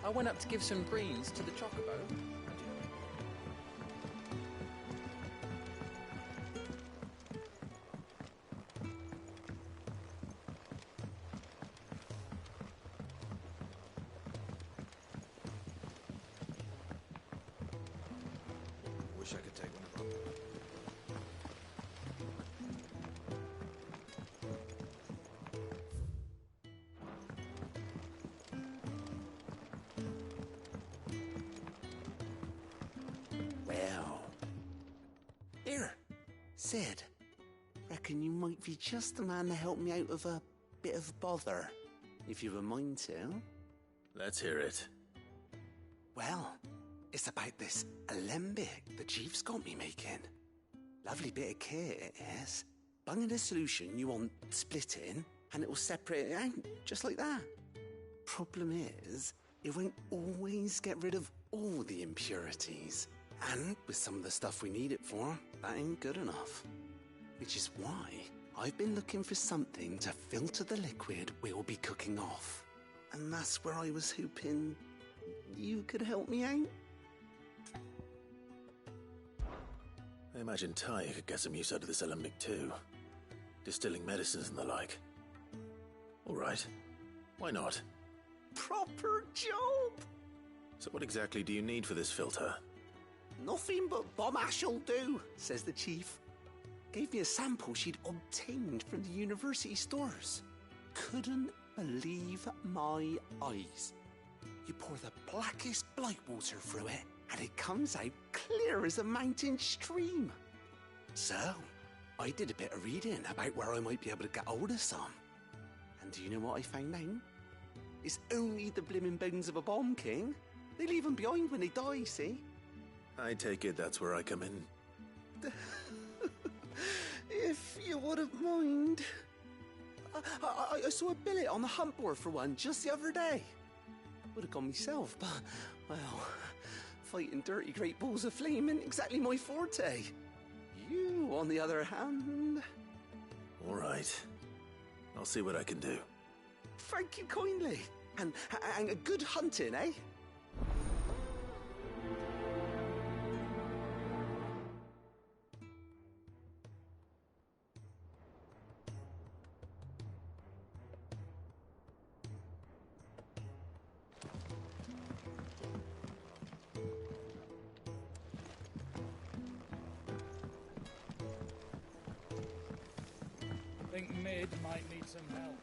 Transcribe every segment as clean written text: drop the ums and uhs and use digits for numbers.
I went up to give some greens to the chocobo. Wish I could take one of them. Sid, reckon you might be just the man to help me out of a bit of bother, if you've a mind to. Let's hear it. Well, it's about this alembic the chief's got me making. Lovely bit of kit it is. Bunging a solution you want splitting, and it will separate it out, just like that. Problem is, it won't always get rid of all the impurities. And with some of the stuff we need it for, that ain't good enough. Which is why I've been looking for something to filter the liquid we'll be cooking off. And that's where I was hoping you could help me out. I imagine Ty could get some use out of this alembic too. Distilling medicines and the like. Alright, why not? Proper job! So what exactly do you need for this filter? Nothing but bomb ash'll do, says the chief. Gave me a sample she'd obtained from the university stores. Couldn't believe my eyes. You pour the blackest blight water through it, and it comes out clear as a mountain stream. So, I did a bit of reading about where I might be able to get hold of some. And do you know what I found out? It's only the blimmin' bones of a bomb king. They leave them behind when they die, see? I take it that's where I come in. If you wouldn't mind. I saw a billet on the hunt board for one just the other day. Would have gone myself, but, well, fighting dirty great balls of flame ain't exactly my forte. You, on the other hand... Alright. I'll see what I can do. Thank you kindly. And a good hunting, eh? I think Mid might need some help.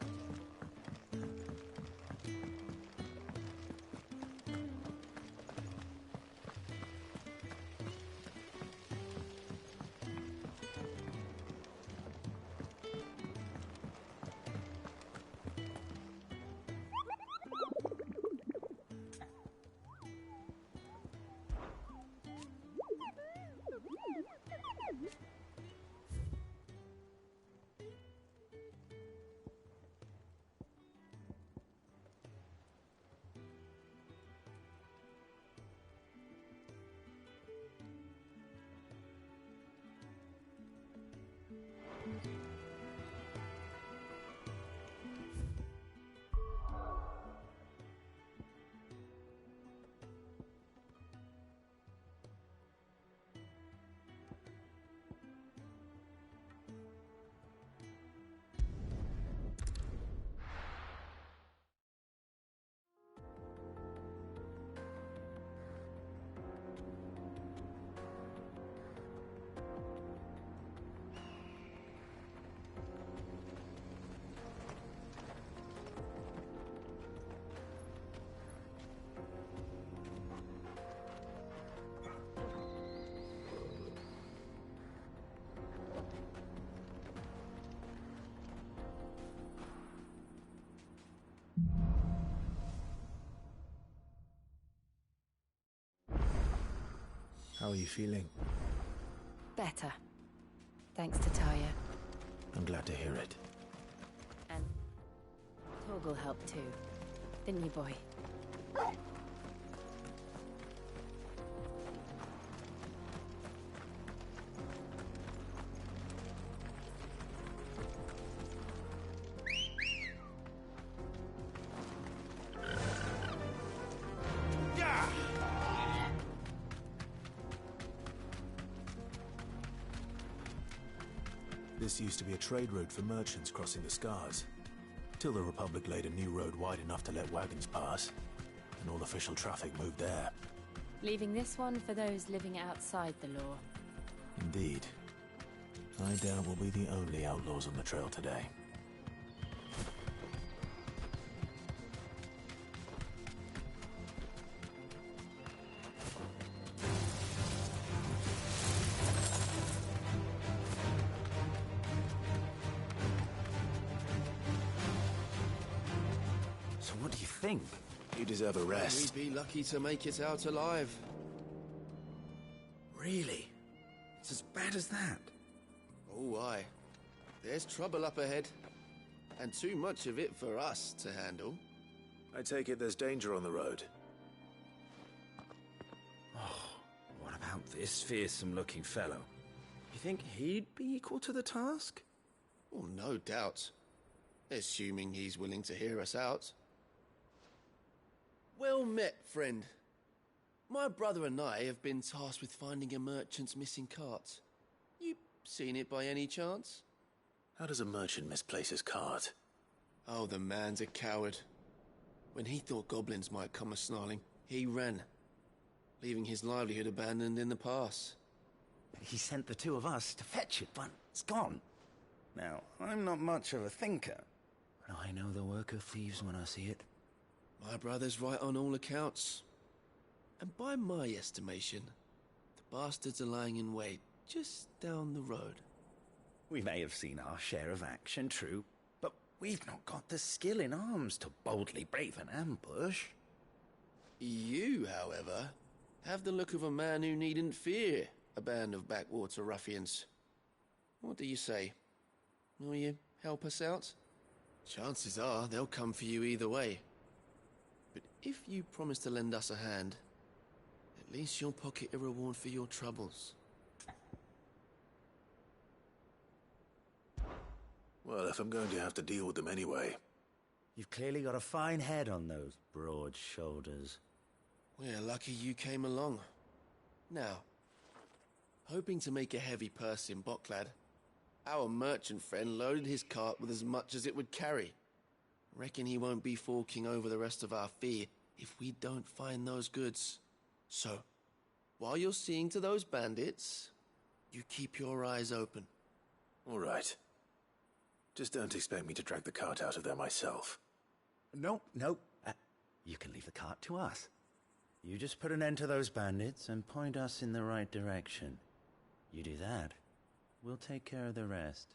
How are you feeling? Better. Thanks to Taya. I'm glad to hear it. And Torgal helped too. Didn't you, boy? This used to be a trade route for merchants crossing the Scars, till the Republic laid a new road wide enough to let wagons pass, and all official traffic moved there. Leaving this one for those living outside the law. Indeed. I doubt we'll be the only outlaws on the trail today. You deserve a rest. We'd be lucky to make it out alive. Really? It's as bad as that? Oh, aye. There's trouble up ahead. And too much of it for us to handle. I take it there's danger on the road. Oh, what about this fearsome-looking fellow? You think he'd be equal to the task? Oh, no doubt. Assuming he's willing to hear us out. Well met, friend. My brother and I have been tasked with finding a merchant's missing cart. You seen it by any chance? How does a merchant misplace his cart? Oh, the man's a coward. When he thought goblins might come a-snarling, he ran, leaving his livelihood abandoned in the pass. He sent the two of us to fetch it, but it's gone. Now, I'm not much of a thinker, but I know the work of thieves when I see it. My brother's right on all accounts. And by my estimation, the bastards are lying in wait just down the road. We may have seen our share of action, true, but we've not got the skill in arms to boldly brave an ambush. You, however, have the look of a man who needn't fear a band of backwater ruffians. What do you say? Will you help us out? Chances are they'll come for you either way. But if you promise to lend us a hand, at least you'll pocket a reward for your troubles. Well, if I'm going to have to deal with them anyway. You've clearly got a fine head on those broad shoulders. We're lucky you came along. Now, hoping to make a heavy purse in Boklad, our merchant friend loaded his cart with as much as it would carry. Reckon he won't be forking over the rest of our fee if we don't find those goods. So, while you're seeing to those bandits, you keep your eyes open. All right. Just don't expect me to drag the cart out of there myself. No. You can leave the cart to us. You just put an end to those bandits and point us in the right direction. You do that, we'll take care of the rest.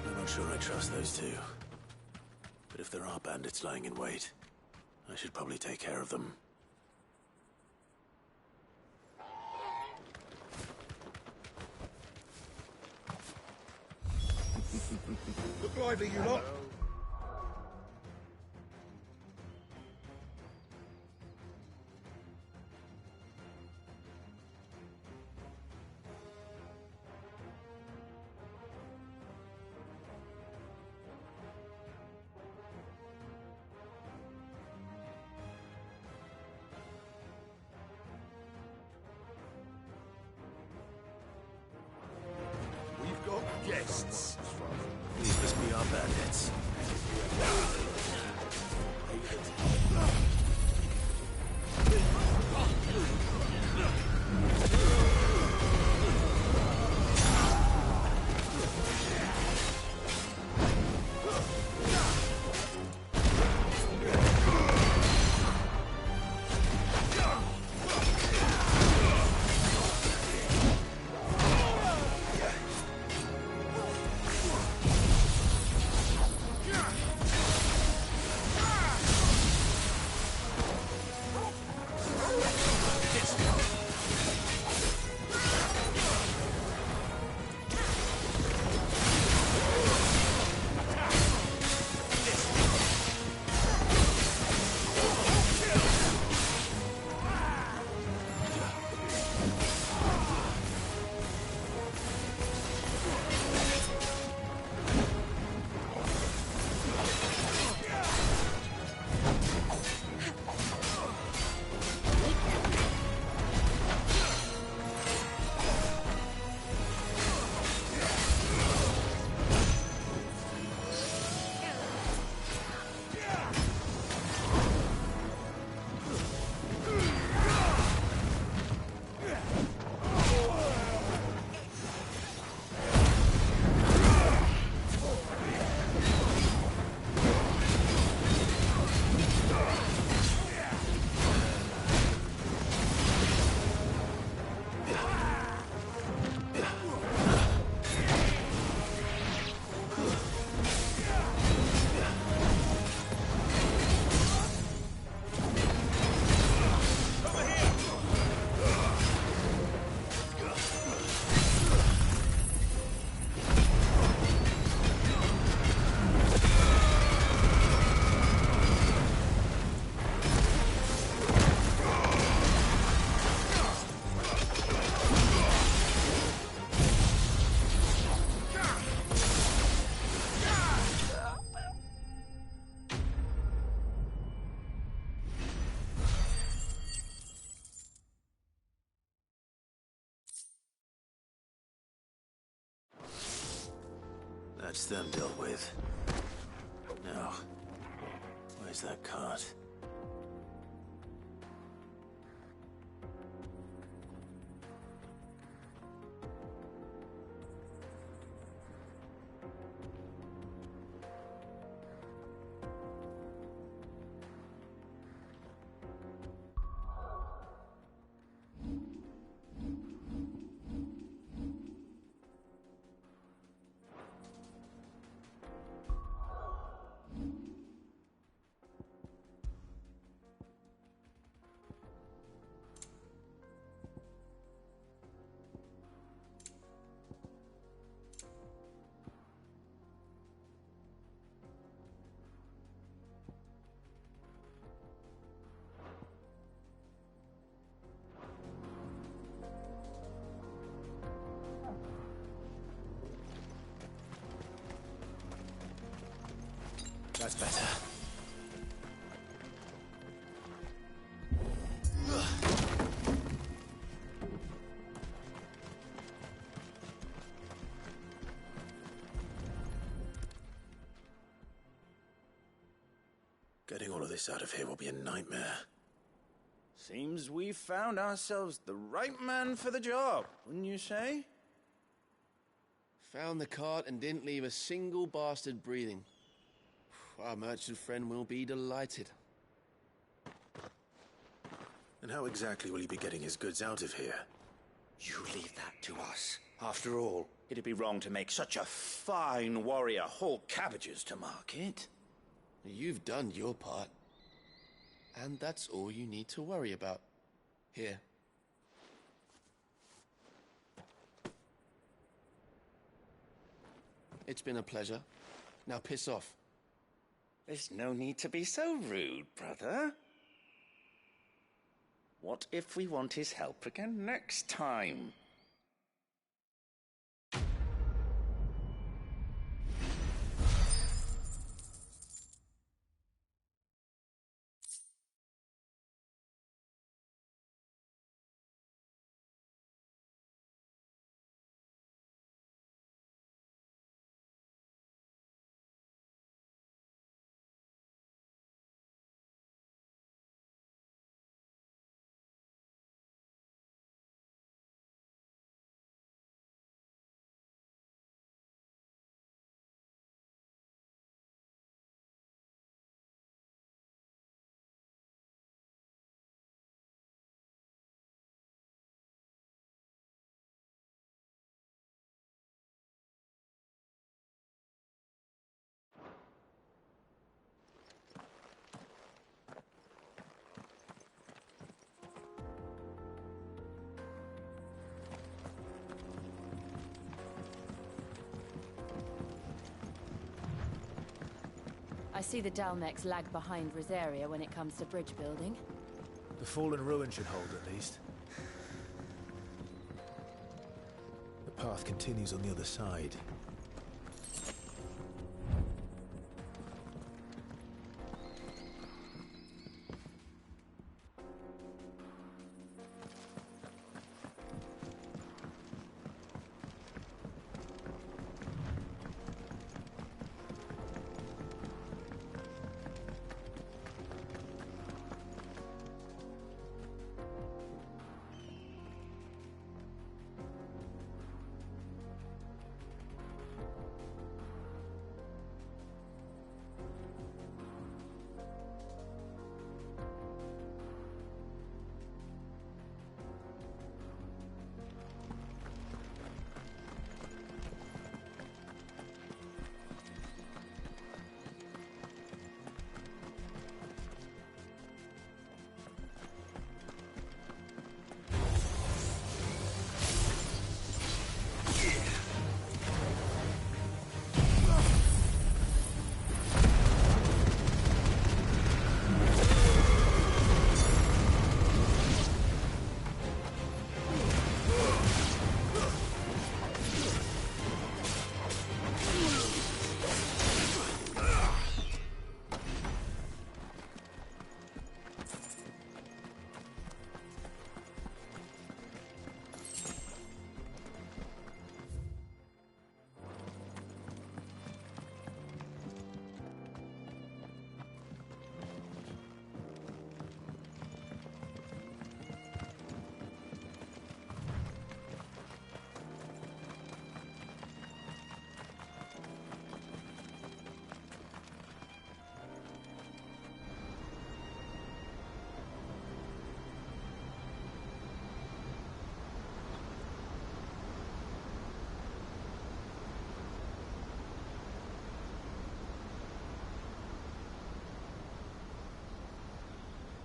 I'm not sure I trust those two. But if there are bandits lying in wait, I should probably take care of them. lively, you lot. We've got guests. These must be our bandits. That's them dealt with. Now, where's that cart? That's better. Getting all of this out of here will be a nightmare. Seems we've found ourselves the right man for the job, wouldn't you say? Found the cart and didn't leave a single bastard breathing. Our merchant friend will be delighted. And how exactly will he be getting his goods out of here? You leave that to us. After all, it'd be wrong to make such a fine warrior haul cabbages to market. You've done your part. And that's all you need to worry about. Here. It's been a pleasure. Now piss off. There's no need to be so rude, brother. What if we want his help again next time? I see the Dalmex lag behind Rosaria when it comes to bridge building. The fallen ruin should hold, at least. The path continues on the other side.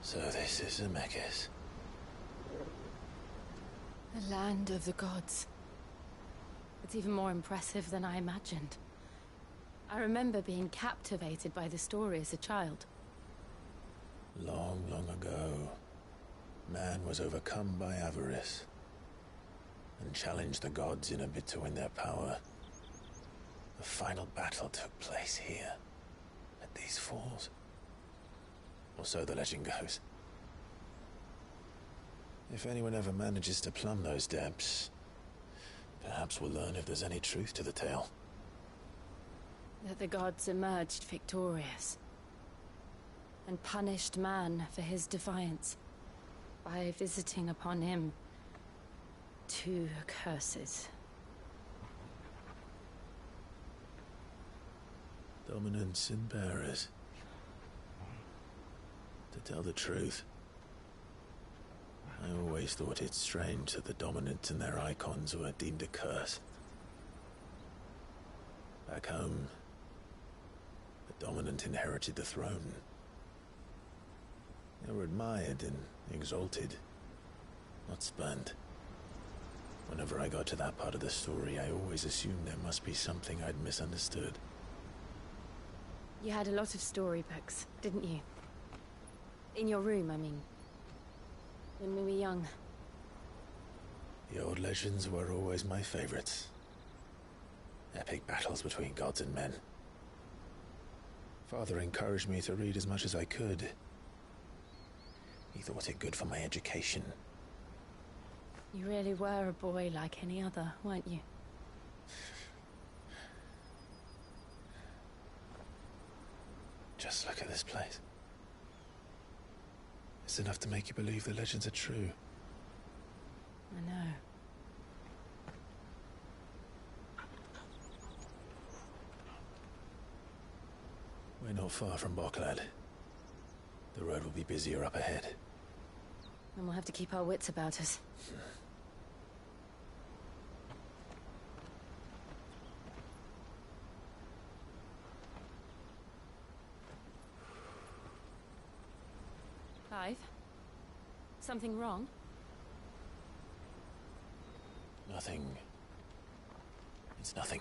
So this is Zemeckis. The land of the gods. It's even more impressive than I imagined. I remember being captivated by the story as a child. Long, long ago, man was overcome by avarice and challenged the gods in a bid to win their power. The final battle took place here, at these falls. Or so the legend goes. If anyone ever manages to plumb those depths, perhaps we'll learn if there's any truth to the tale. That the gods emerged victorious and punished man for his defiance by visiting upon him 2 curses. Dominants and bearers. To tell the truth, I always thought it strange that the dominant and their icons were deemed a curse. Back home, the dominant inherited the throne. They were admired and exalted, not spurned. Whenever I got to that part of the story, I always assumed there must be something I'd misunderstood. You had a lot of storybooks, didn't you? In your room, I mean. When we were young. The old legends were always my favorites. Epic battles between gods and men. Father encouraged me to read as much as I could. He thought it good for my education. You really were a boy like any other, weren't you? Just look at this place. It's enough to make you believe the legends are true. I know. We're not far from Boklad. The road will be busier up ahead. And we'll have to keep our wits about us. Clive? Something wrong? Nothing. It's nothing.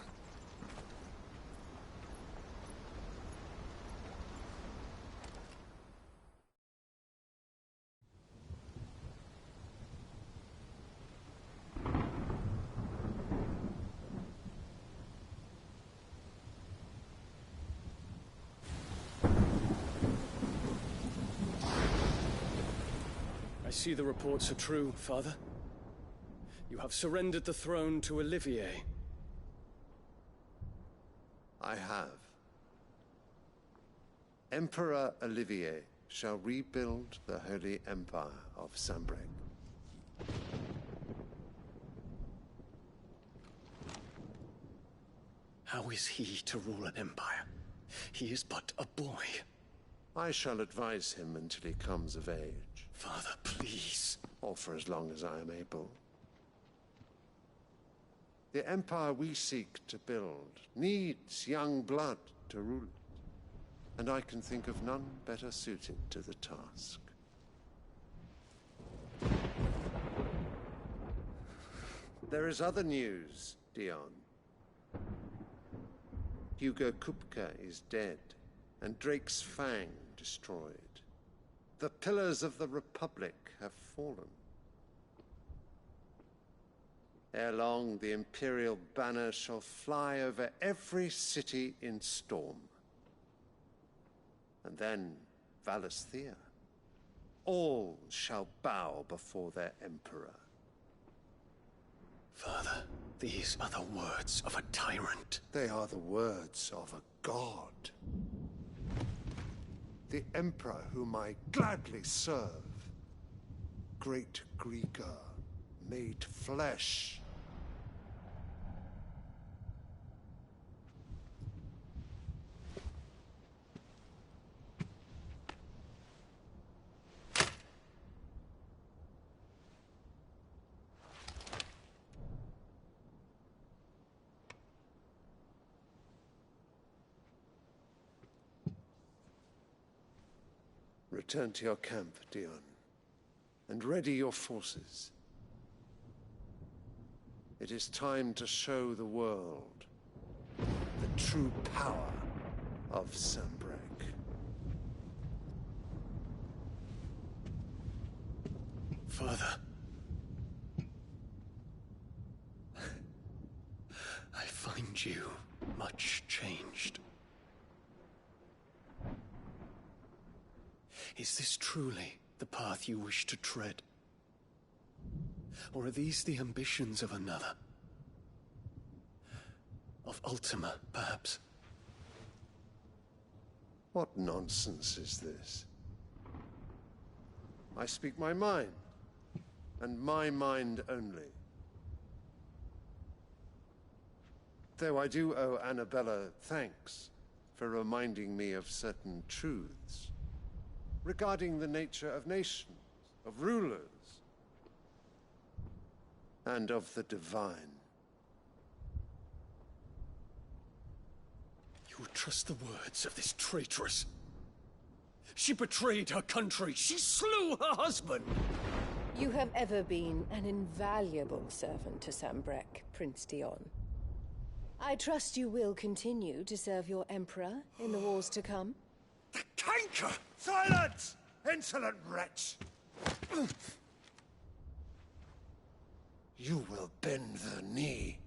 I see the reports are true, Father. You have surrendered the throne to Olivier. I have. Emperor Olivier shall rebuild the Holy Empire of Sanbreque. How is he to rule an empire? He is but a boy. I shall advise him until he comes of age. Father, please. Or for as long as I am able. The empire we seek to build needs young blood to rule it, and I can think of none better suited to the task. There is other news, Dion. Hugo Kupka is dead, and Drake's Fang destroyed. The pillars of the Republic have fallen. Ere long, the Imperial banner shall fly over every city in storm. And then, Valisthea. All shall bow before their Emperor. Father, these are the words of a tyrant. They are the words of a god. The Emperor whom I gladly serve. Great Greeker, made flesh. Return to your camp, Dion, and ready your forces. It is time to show the world the true power of Sanbreque. Father. I find you much changed. Is this truly the path you wish to tread? Or are these the ambitions of another? Of Ultima, perhaps? What nonsense is this? I speak my mind, and my mind only. Though I do owe Annabella thanks for reminding me of certain truths regarding the nature of nations, of rulers, and of the divine. You would trust the words of this traitress? She betrayed her country. She slew her husband. You have ever been an invaluable servant to Sanbreque, Prince Dion. I trust you will continue to serve your Emperor in the wars to come. The canker! Silence! Insolent wretch! You will bend the knee.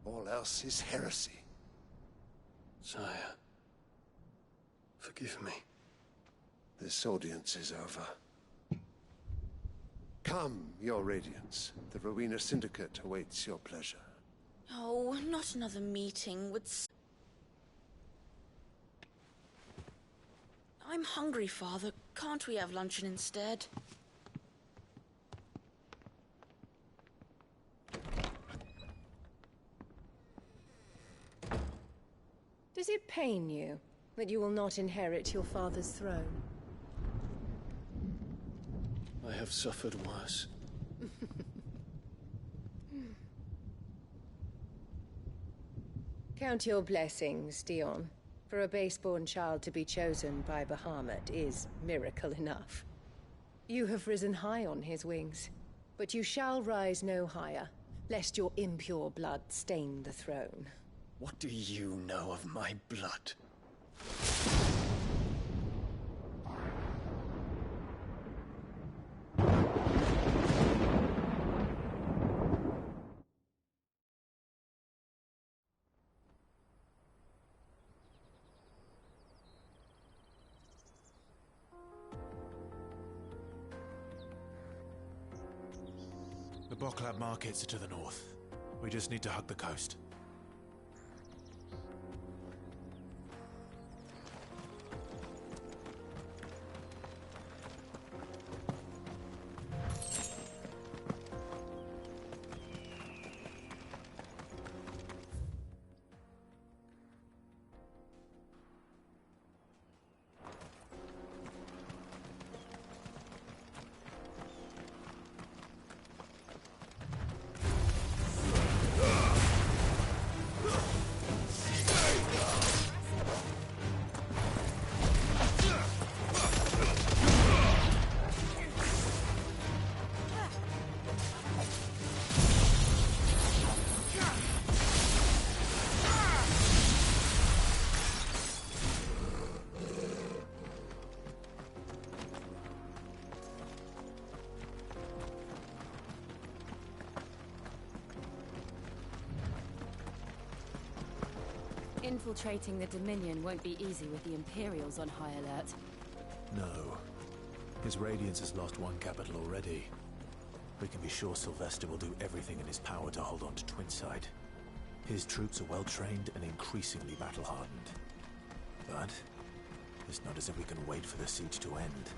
All else is heresy. Sire, forgive me. This audience is over. Come, your Radiance. The Rowena Syndicate awaits your pleasure. Oh, not another meeting with... I'm hungry, Father. Can't we have luncheon instead? Does it pain you that you will not inherit your father's throne? I have suffered worse. Count your blessings, Dion. For a base-born child to be chosen by Bahamut is miracle enough. You have risen high on his wings, but you shall rise no higher, lest your impure blood stain the throne. What do you know of my blood? The Boklad markets are to the north. We just need to hug the coast. Infiltrating the Dominion won't be easy with the Imperials on high alert. No. His Radiance has lost one capital already. We can be sure Sylvester will do everything in his power to hold on to Twinside. His troops are well-trained and increasingly battle-hardened. But it's not as if we can wait for the siege to end.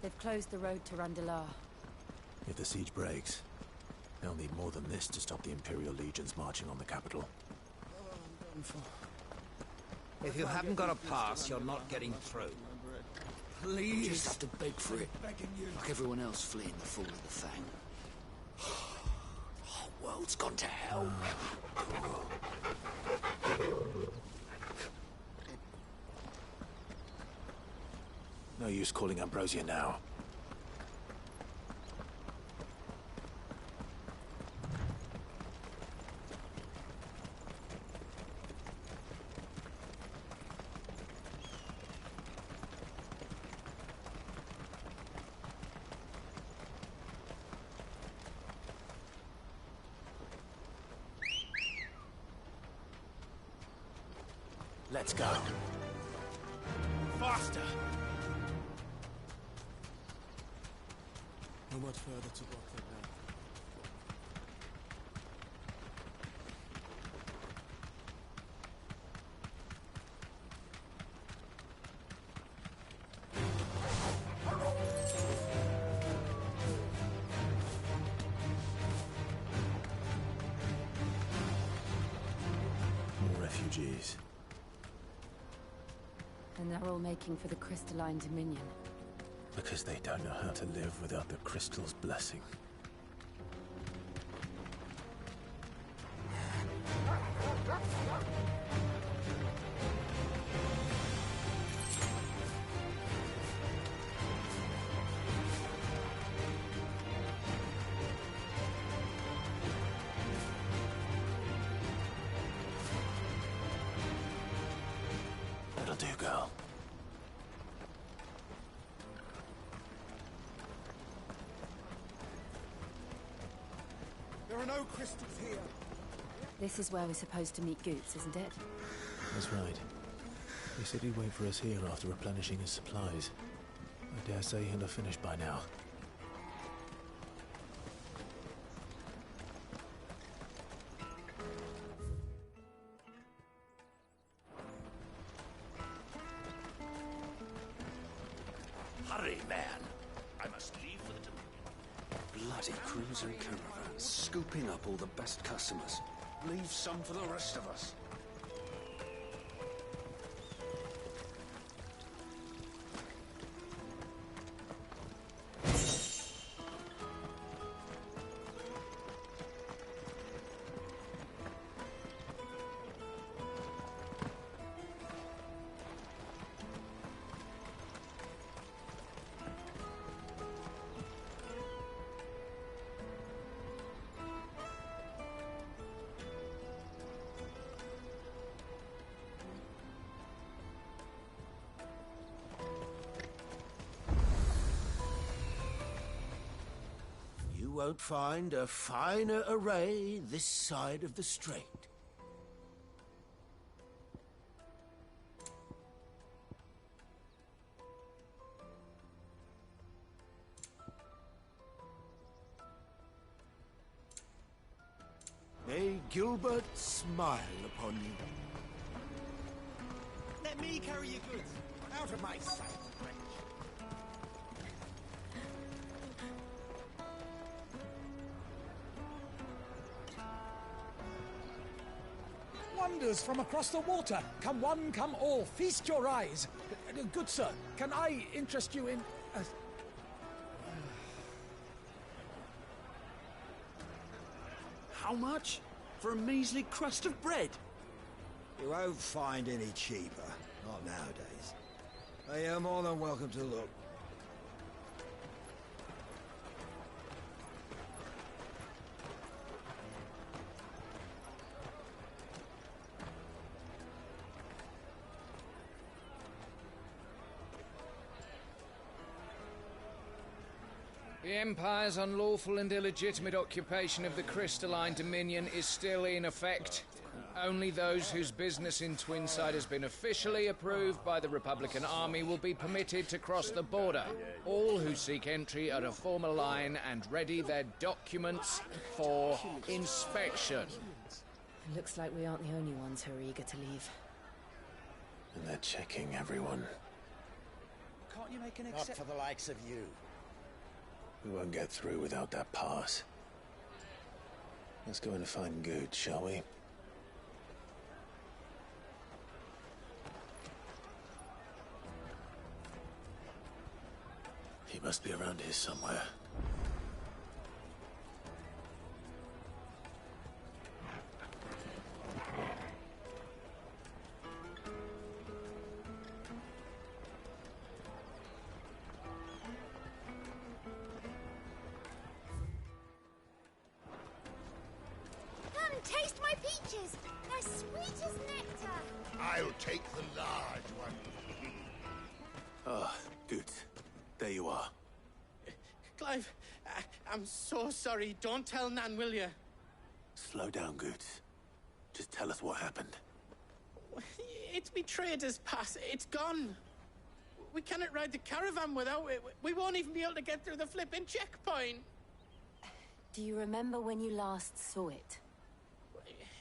They've closed the road to Randalar. If the siege breaks, they'll need more than this to stop the Imperial legions marching on the capital. If you haven't got a pass, you're not getting through. Please. Just have to beg for it. Like everyone else fleeing the fall of the Fang. The whole world's gone to hell. No use calling Ambrosia now. Let's go. Faster! Not much further to Boklad now. More refugees. And they're all making for the crystalline dominion. Because they don't know how to live without the crystal's blessing. That'll do, girl. There are no crystals here. This is where we're supposed to meet Goots, isn't it? That's right. He said he'd wait for us here after replenishing his supplies. I dare say he'll have finished by now. Hurry, man. I must leave for the Dominion. Bloody crimson caravans, scooping up all the best customers. Leave some for the rest of us. You won't find a finer array this side of the strait. May Gilbert smile upon you. Let me carry your goods. Out of my sight, wretch. Wonders from across the water. Come one, come all. Feast your eyes. Good sir, can I interest you in... How much? For a measly crust of bread? You won't find any cheaper. Not nowadays. But you're more than welcome to look. The Empire's unlawful and illegitimate occupation of the crystalline dominion is still in effect. Only those whose business in Twinside has been officially approved by the Republican Army will be permitted to cross the border. All who seek entry are to form a line and ready their documents for inspection. It looks like we aren't the only ones who are eager to leave. And they're checking everyone. Can't you make an Not exception? for the likes of you. We won't get through without that pass. Let's go in and find Good, shall we? He must be around here somewhere. Come, taste my peaches. They're sweet as nectar. I'll take the large one. Ah, Good. There you are. Clive, I'm so sorry. Don't tell Nan, will you? Slow down, Good. Just tell us what happened. It's me trader's pass. It's gone. We cannot ride the caravan without it. We won't even be able to get through the flipping checkpoint. Do you remember when you last saw it?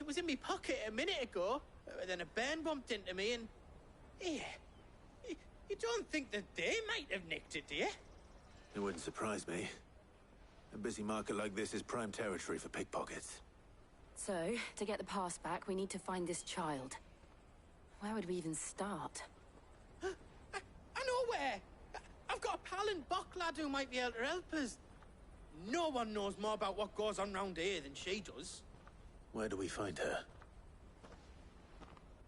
It was in my pocket a minute ago. Then a bairn bumped into me and... Here. You don't think that they might have nicked it, do you? It wouldn't surprise me. A busy market like this is prime territory for pickpockets. So, to get the pass back, we need to find this child. Where would we even start? I know where! I've got a pal in Boklad who might be able to help us. No one knows more about what goes on round here than she does. Where do we find her?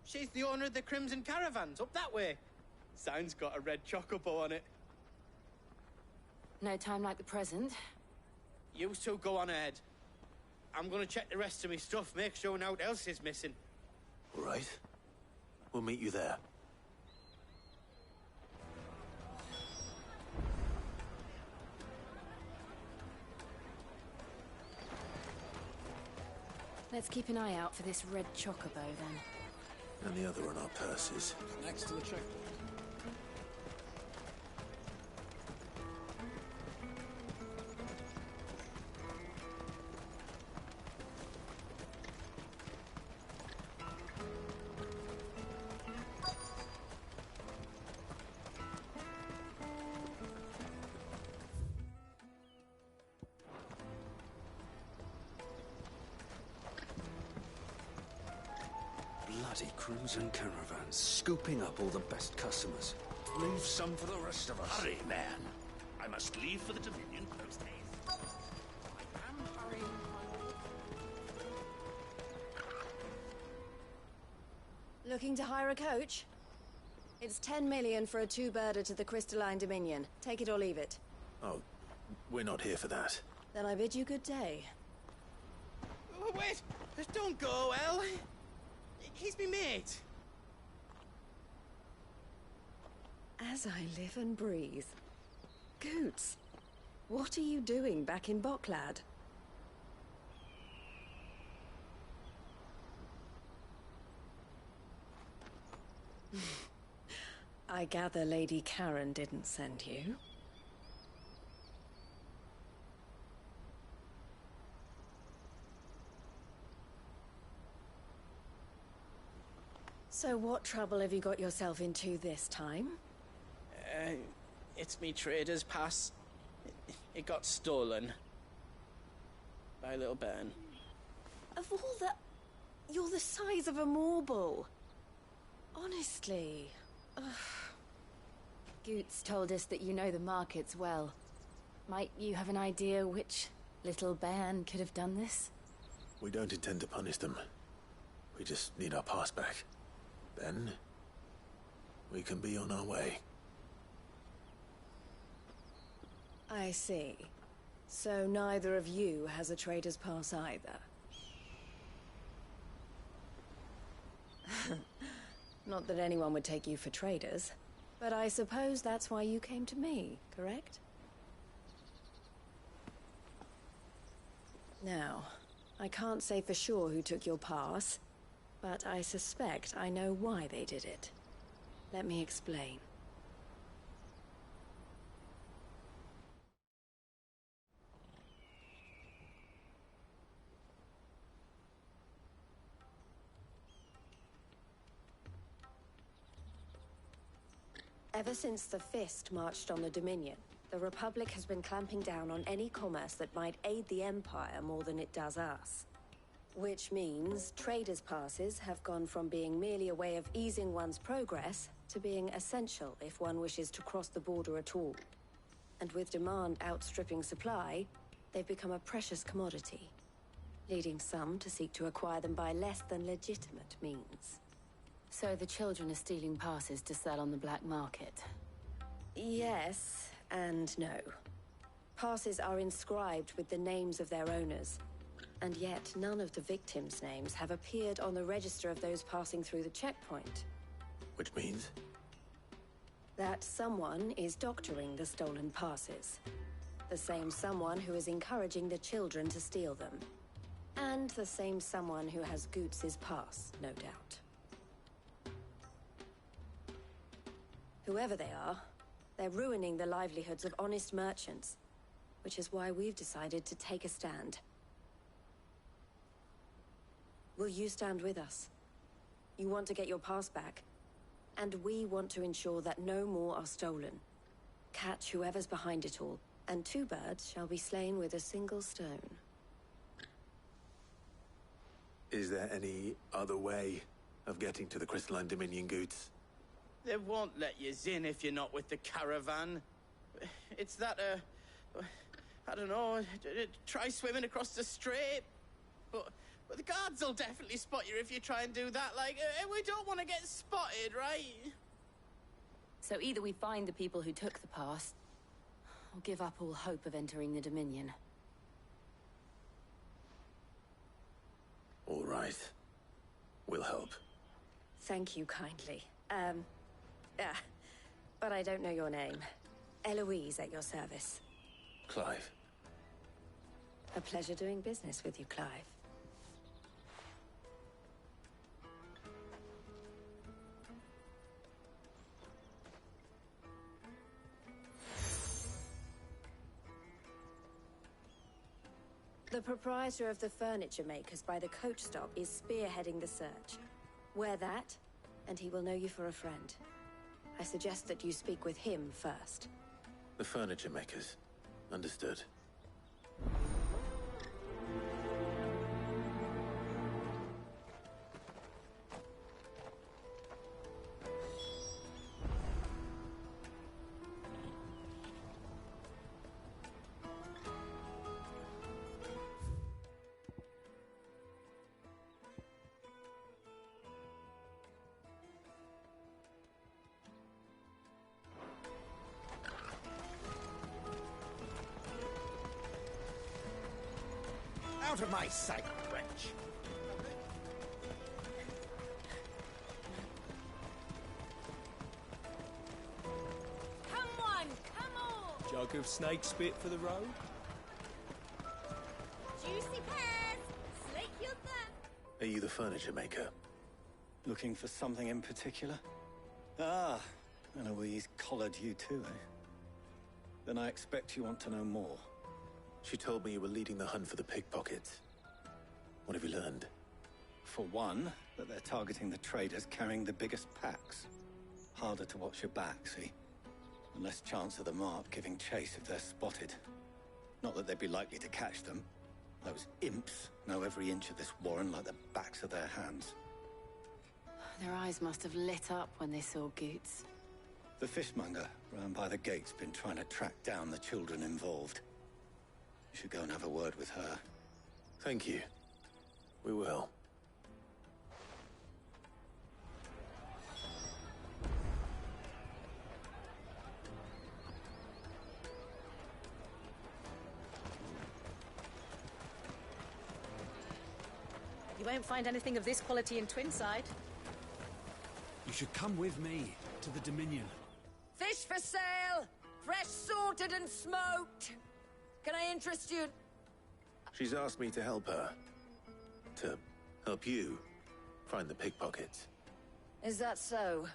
She's the owner of the Crimson Caravans, up that way. Sign's got a red chocobo on it. No time like the present. You two go on ahead. I'm gonna check the rest of my stuff, make sure no one else is missing. All right. We'll meet you there. Let's keep an eye out for this red chocobo, then. And the other on our purses. Next to the checkpoint. Bloody Crimson Caravans, scooping up all the best customers. Leave some for the rest of us. Hurry, man. I must leave for the Dominion post haste. I am hurrying, my lord. Looking to hire a coach? It's 10 million for a two-birder to the Crystalline Dominion. Take it or leave it. Oh, we're not here for that. Then I bid you good day. Oh, wait! Don't go, El. He's me mate. As I live and breathe. Goots, what are you doing back in Boklad? I gather Lady Karen didn't send you. So what trouble have you got yourself into this time? It's me trader's pass. It got stolen. By a little bairn. Of all the... You're the size of a marble. Honestly. Ugh. Goots told us that you know the markets well. Might you have an idea which little bairn could have done this? We don't intend to punish them. We just need our pass back. Then, we can be on our way. I see. So neither of you has a trader's pass either. Not that anyone would take you for traders, but I suppose that's why you came to me, correct? Now, I can't say for sure who took your pass, but I suspect I know why they did it. Let me explain. Ever since the Fist marched on the Dominion, the Republic has been clamping down on any commerce that might aid the Empire more than it does us. Which means traders' passes have gone from being merely a way of easing one's progress to being essential if one wishes to cross the border at all. And with demand outstripping supply, they've become a precious commodity, leading some to seek to acquire them by less than legitimate means. So the children are stealing passes to sell on the black market? Yes, and no. Passes are inscribed with the names of their owners, and yet none of the victims' names have appeared on the register of those passing through the checkpoint. Which means? That someone is doctoring the stolen passes. The same someone who is encouraging the children to steal them. And the same someone who has Goots's pass, no doubt. Whoever they are, they're ruining the livelihoods of honest merchants, which is why we've decided to take a stand. Will you stand with us? You want to get your pass back, and we want to ensure that no more are stolen. Catch whoever's behind it all, and 2 birds shall be slain with a single stone. Is there any other way of getting to the Crystalline Dominion Goods? They won't let you in if you're not with the caravan. It's that, I don't know, try swimming across the strait. But the guards will definitely spot you if you try and do that. Like, we don't want to get spotted, right? So either we find the people who took the pass, or give up all hope of entering the Dominion. All right. We'll help. Thank you kindly. But I don't know your name. Eloise at your service. Clive. A pleasure doing business with you, Clive. The proprietor of the furniture makers by the coach stop is spearheading the search. Wear that, and he will know you for a friend. I suggest that you speak with him first. The furniture makers. Understood. Out of my sight, wretch! Come on, come on! Jug of snake spit for the road? Juicy pears! Slake your thirst! Are you the furniture maker? Looking for something in particular? Ah, Eloise collared you too, eh? Then I expect you want to know more. She told me you were leading the hunt for the pickpockets. What have you learned? For one, that they're targeting the traders carrying the biggest packs. Harder to watch your back, see? And less chance of the mark giving chase if they're spotted. Not that they'd be likely to catch them. Those imps know every inch of this warren like the backs of their hands. Their eyes must have lit up when they saw Goots. The fishmonger round by the gate's been trying to track down the children involved. You should go and have a word with her. Thank you. We will. You won't find anything of this quality in Twinside. You should come with me to the Dominion. Fish for sale! Fresh sorted and smoked! Can I interest you? She's asked me to help her. To help you find the pickpockets. Is that so?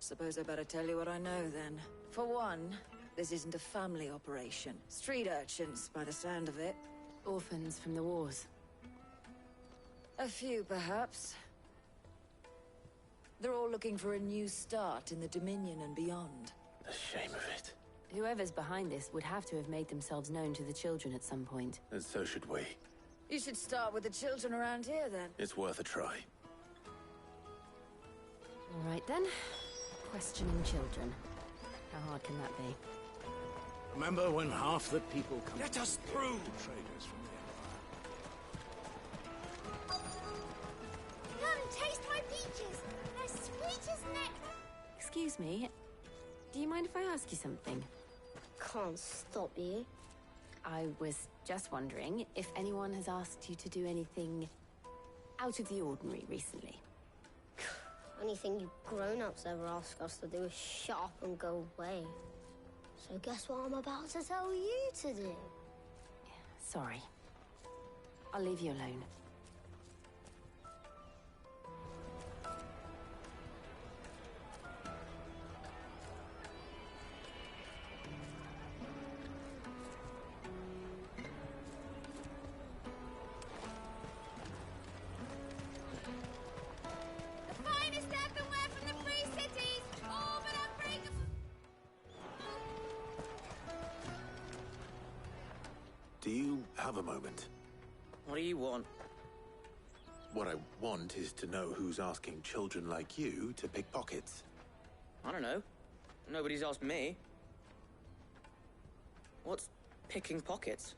Suppose I better tell you what I know, then. For one, this isn't a family operation. Street urchins, by the sound of it. Orphans from the wars. A few, perhaps. They're all looking for a new start in the Dominion and beyond. The shame of it. Whoever's behind this would have to have made themselves known to the children at some point. And so should we. You should start with the children around here, then. It's worth a try. All right, then. Questioning children. How hard can that be? Remember when half the people come... Let us through! Traders from the Empire. Come, taste my peaches. They're sweet as nectar. Excuse me. Do you mind if I ask you something? Can't stop you. I was just wondering if anyone has asked you to do anything out of the ordinary recently. Anything you grown-ups ever ask us to do is shut up and go away. So guess what I'm about to tell you to do? Sorry. I'll leave you alone. Do you have a moment? What do you want? What I want is to know who's asking children like you to pick pockets. I don't know. Nobody's asked me. What's picking pockets?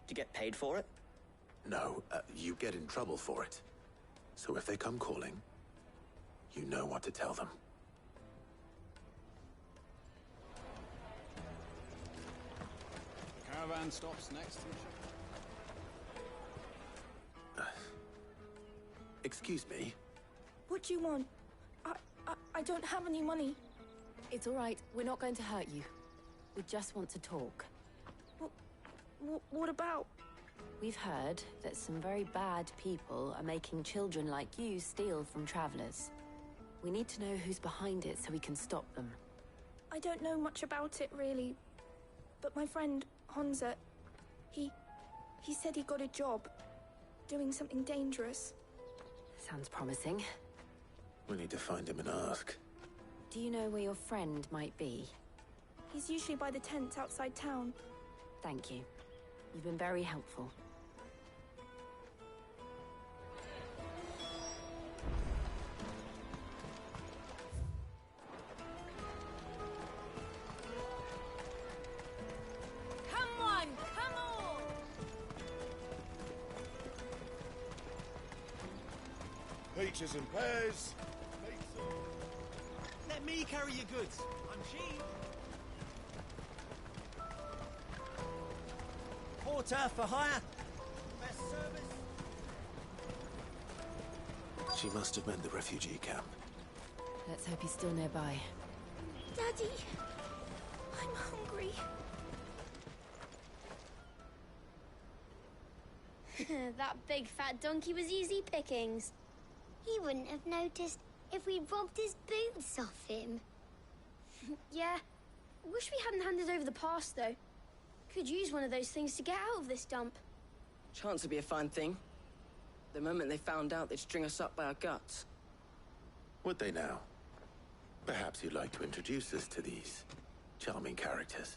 Do you get paid for it? No, you get in trouble for it. So if they come calling, you know what to tell them. Caravan stops next to each other. Excuse me? What do you want? I don't have any money. It's all right. We're not going to hurt you. We just want to talk. What about? We've heard that some very bad people are making children like you steal from travelers. We need to know who's behind it so we can stop them. I don't know much about it, really. But my friend, Honza, he said he got a job doing something dangerous. Sounds promising. We need to find him and ask. Do you know where your friend might be? He's usually by the tents outside town. Thank you. You've been very helpful. Come on, come on! Peaches and pears. Let me carry your goods. I'm cheap. Porter for hire. Best service. She must have meant the refugee camp. Let's hope he's still nearby. Daddy, I'm hungry. That big fat donkey was easy pickings. He wouldn't have noticed if we'd robbed his boots off him. Yeah. Wish we hadn't handed over the pass, though. Could use one of those things to get out of this dump. Chance would be a fine thing. The moment they found out, they'd string us up by our guts. Would they now? Perhaps you'd like to introduce us to these charming characters.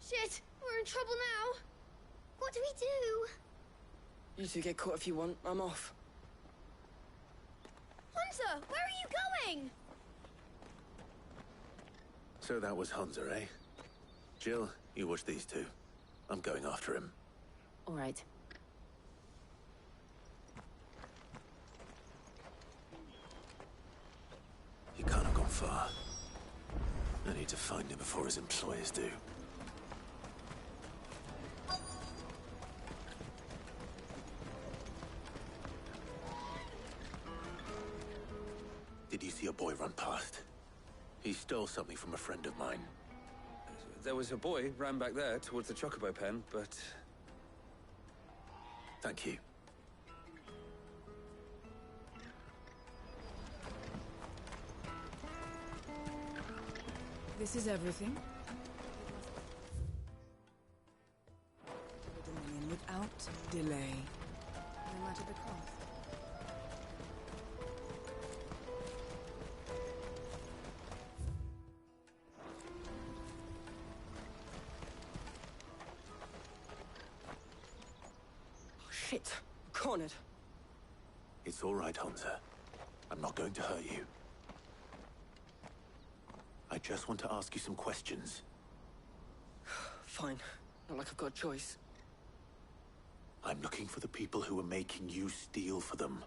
Shit, we're in trouble now. What do we do? You two get caught if you want. I'm off. Hunter, where are you going? So that was Hunter, eh? Jill, you watch these two. I'm going after him. All right. He can't have gone far. I need to find him before his employers do. Did you see a boy run past? He stole something from a friend of mine. There was a boy ran back there towards the Chocobo pen, but... Thank you. This is everything. Dominion without delay. No matter the cost. Shit. Cornered. It's all right, Hansa. I'm not going to hurt you. I just want to ask you some questions. Fine. Not like I've got a choice. I'm looking for the people who are making you steal for them.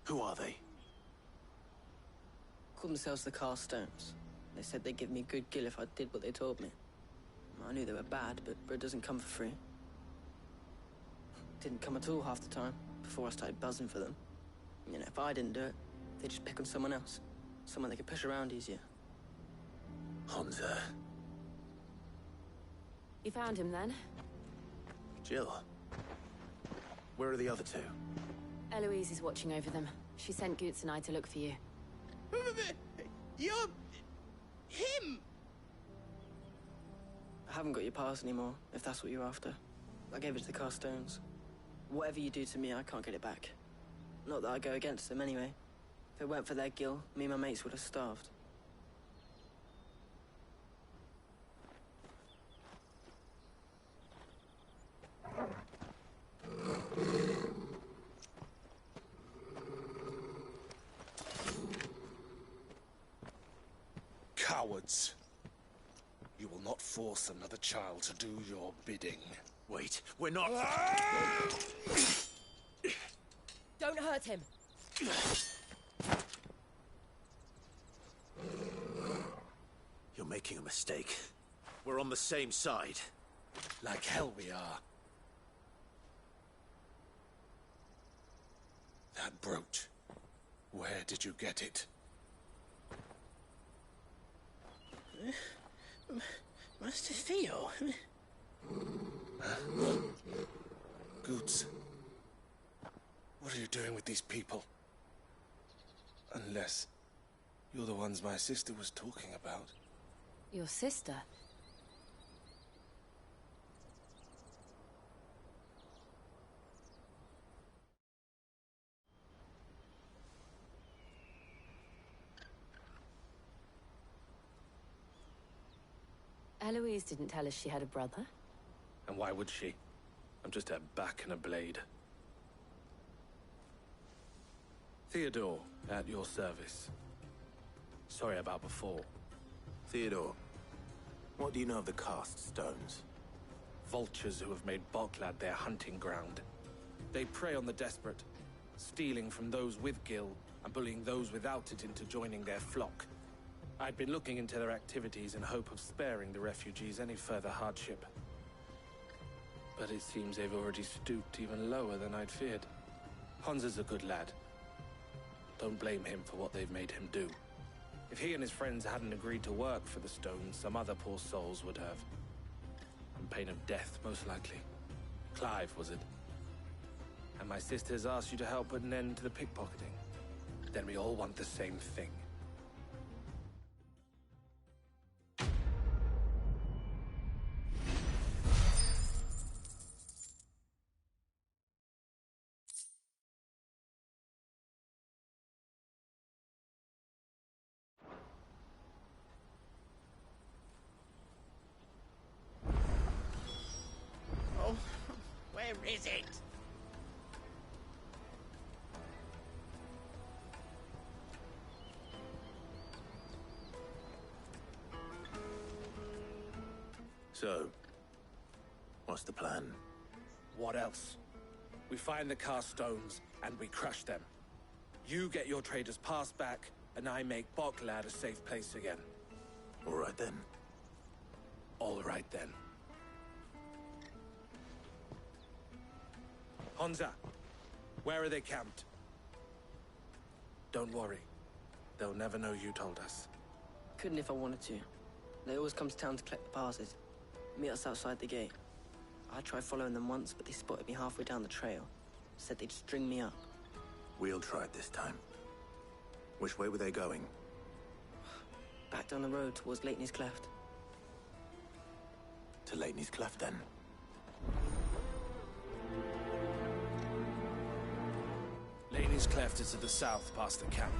Who are they? Called themselves the Carstones. They said they'd give me good gill if I did what they told me. I knew they were bad, but bread doesn't come for free. Didn't come at all half the time, before I started buzzing for them. You know, if I didn't do it, they'd just pick on someone else. Someone they could push around easier. Hansa. You found him then? Jill. Where are the other two? Eloise is watching over them. She sent Goots and I to look for you. You're... him! I haven't got your pass anymore, if that's what you're after. I gave it to the Carstones. Whatever you do to me, I can't get it back. Not that I go against them anyway. If it weren't for their gill, me and my mates would have starved. Cowards. You will not force another child to do your bidding. Wait, we're not... Don't hurt him. You're making a mistake. We're on the same side. Like hell we are. That brooch. Where did you get it? Master Theo? Goots. What are you doing with these people? Unless you're the ones my sister was talking about. Your sister? Eloise didn't tell us she had a brother. And why would she? I'm just her back and a blade. Theodore, at your service. Sorry about before. Theodore, what do you know of the cast stones? Vultures who have made Boklad their hunting ground. They prey on the desperate, stealing from those with gil and bullying those without it into joining their flock. I'd been looking into their activities in hope of sparing the refugees any further hardship. But it seems they've already stooped even lower than I'd feared. Hansa's a good lad. Don't blame him for what they've made him do. If he and his friends hadn't agreed to work for the stones, some other poor souls would have. On pain of death, most likely. Clive, was it? And my sisters asked you to help put an end to the pickpocketing. Then we all want the same thing. Where is it? So, what's the plan? What else? We find the cast stones and we crush them. You get your trader's pass back, and I make Boklad a safe place again. All right then. All right then. Hansa, where are they camped? Don't worry. They'll never know you told us. Couldn't if I wanted to. They always come to town to collect the passes. Meet us outside the gate. I tried following them once, but they spotted me halfway down the trail. Said they'd string me up. We'll try it this time. Which way were they going? Back down the road towards Leighton's Cleft. To Leighton's Cleft, then? Leighton's Cleft is to the south, past the camp.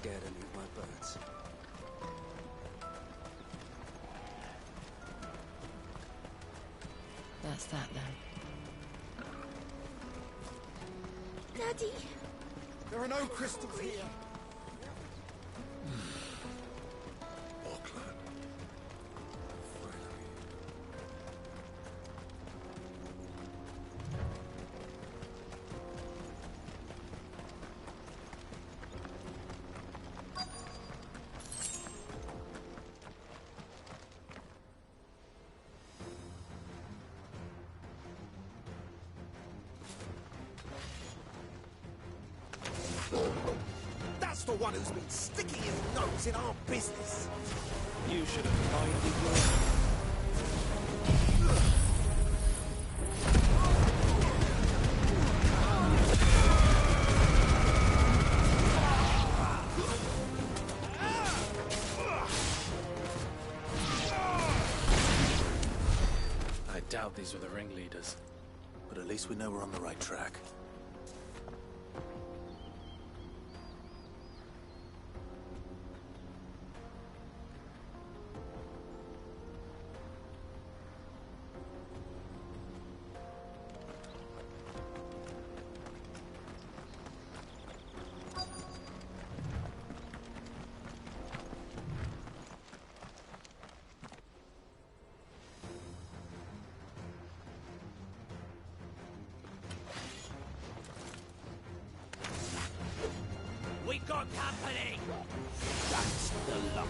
scared any of my birds. That's that, then. Daddy! There are no crystals here. Boklad. That's the one who's been sticking his nose in our business. You should have minded your... I doubt these were the ringleaders. But at least we know we're on the right track. We got company! That's the lot.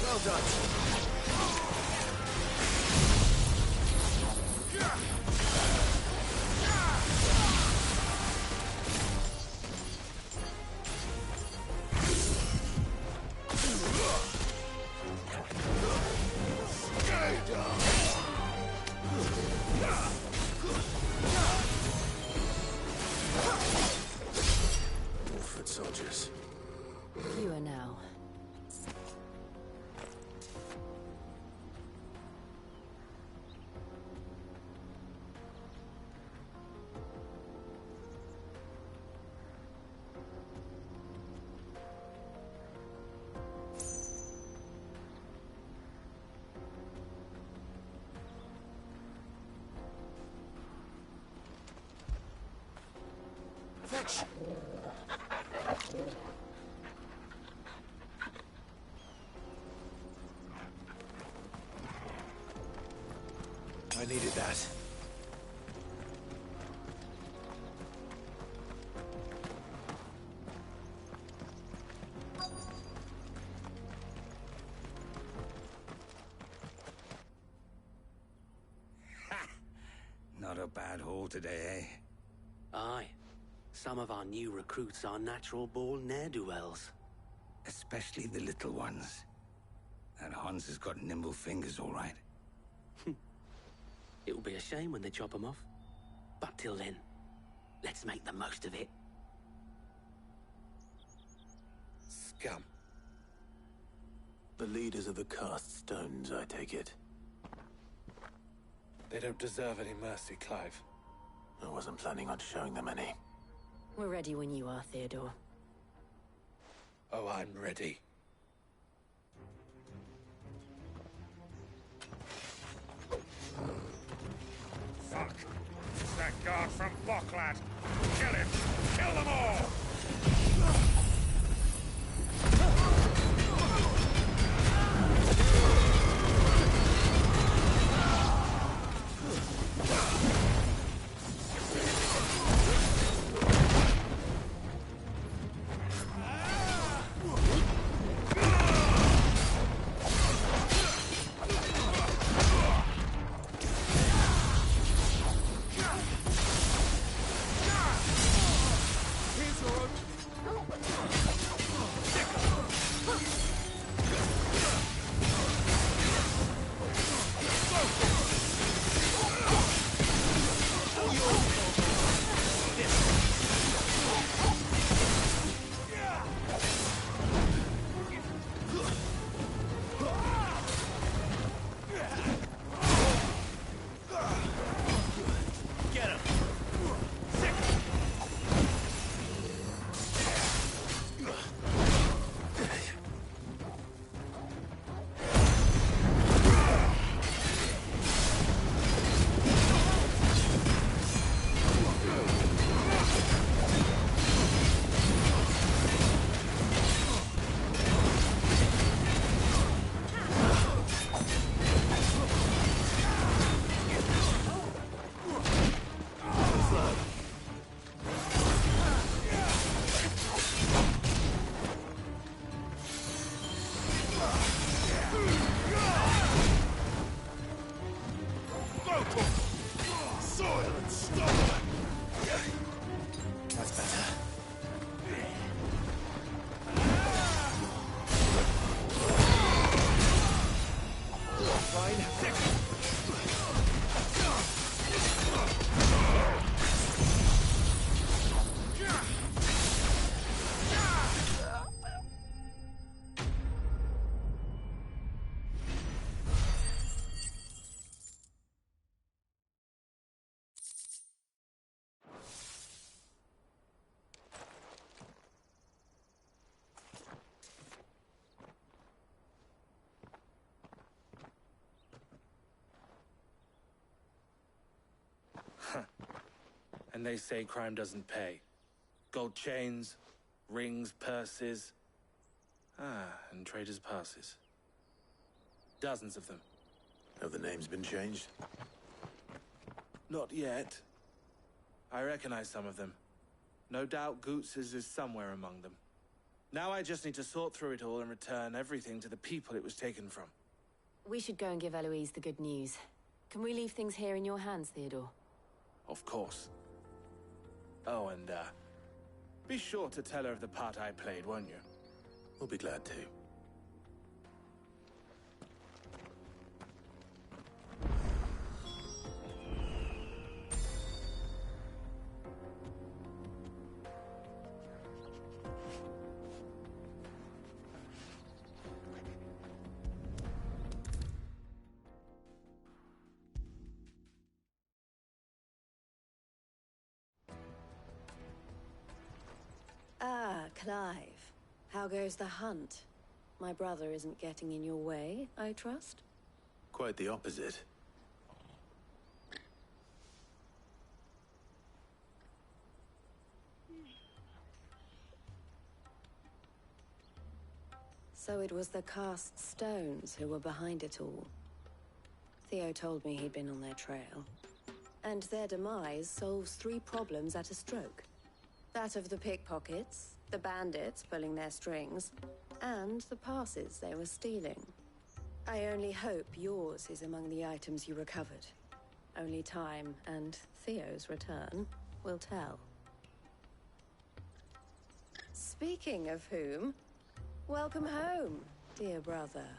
Well done. Wolford soldiers. Fewer now. Fetch! I needed that. Not a bad haul today, eh? Aye. Some of our new recruits are natural-born ne'er-do-wells. Especially the little ones. That Hans has got nimble fingers, all right. It'll be a shame when they chop them off. But till then, let's make the most of it. Scum. The leaders of the cast stones, I take it. They don't deserve any mercy, Clive. I wasn't planning on showing them any. We're ready when you are, Theodore. Oh, I'm ready. Fuck! It's that guard from Boklad! Kill him! Kill them all! Soil and stone! That's better. Fine. And they say crime doesn't pay. Gold chains, rings, purses. And traders' passes. Dozens of them. Have the names been changed? Not yet. I recognize some of them. No doubt Goots's is somewhere among them. Now I just need to sort through it all and return everything to the people it was taken from. We should go and give Eloise the good news. Can we leave things here in your hands, Theodore? Of course. Oh, and, be sure to tell her of the part I played, won't you? We'll be glad to. Clive. How goes the hunt? My brother isn't getting in your way, I trust? Quite the opposite. So it was the cast stones who were behind it all. Theo told me he'd been on their trail. And their demise solves 3 problems at a stroke. That of the pickpockets, the bandits pulling their strings, and the passes they were stealing. I only hope yours is among the items you recovered. Only time and Theo's return will tell. Speaking of whom, welcome home, dear brother.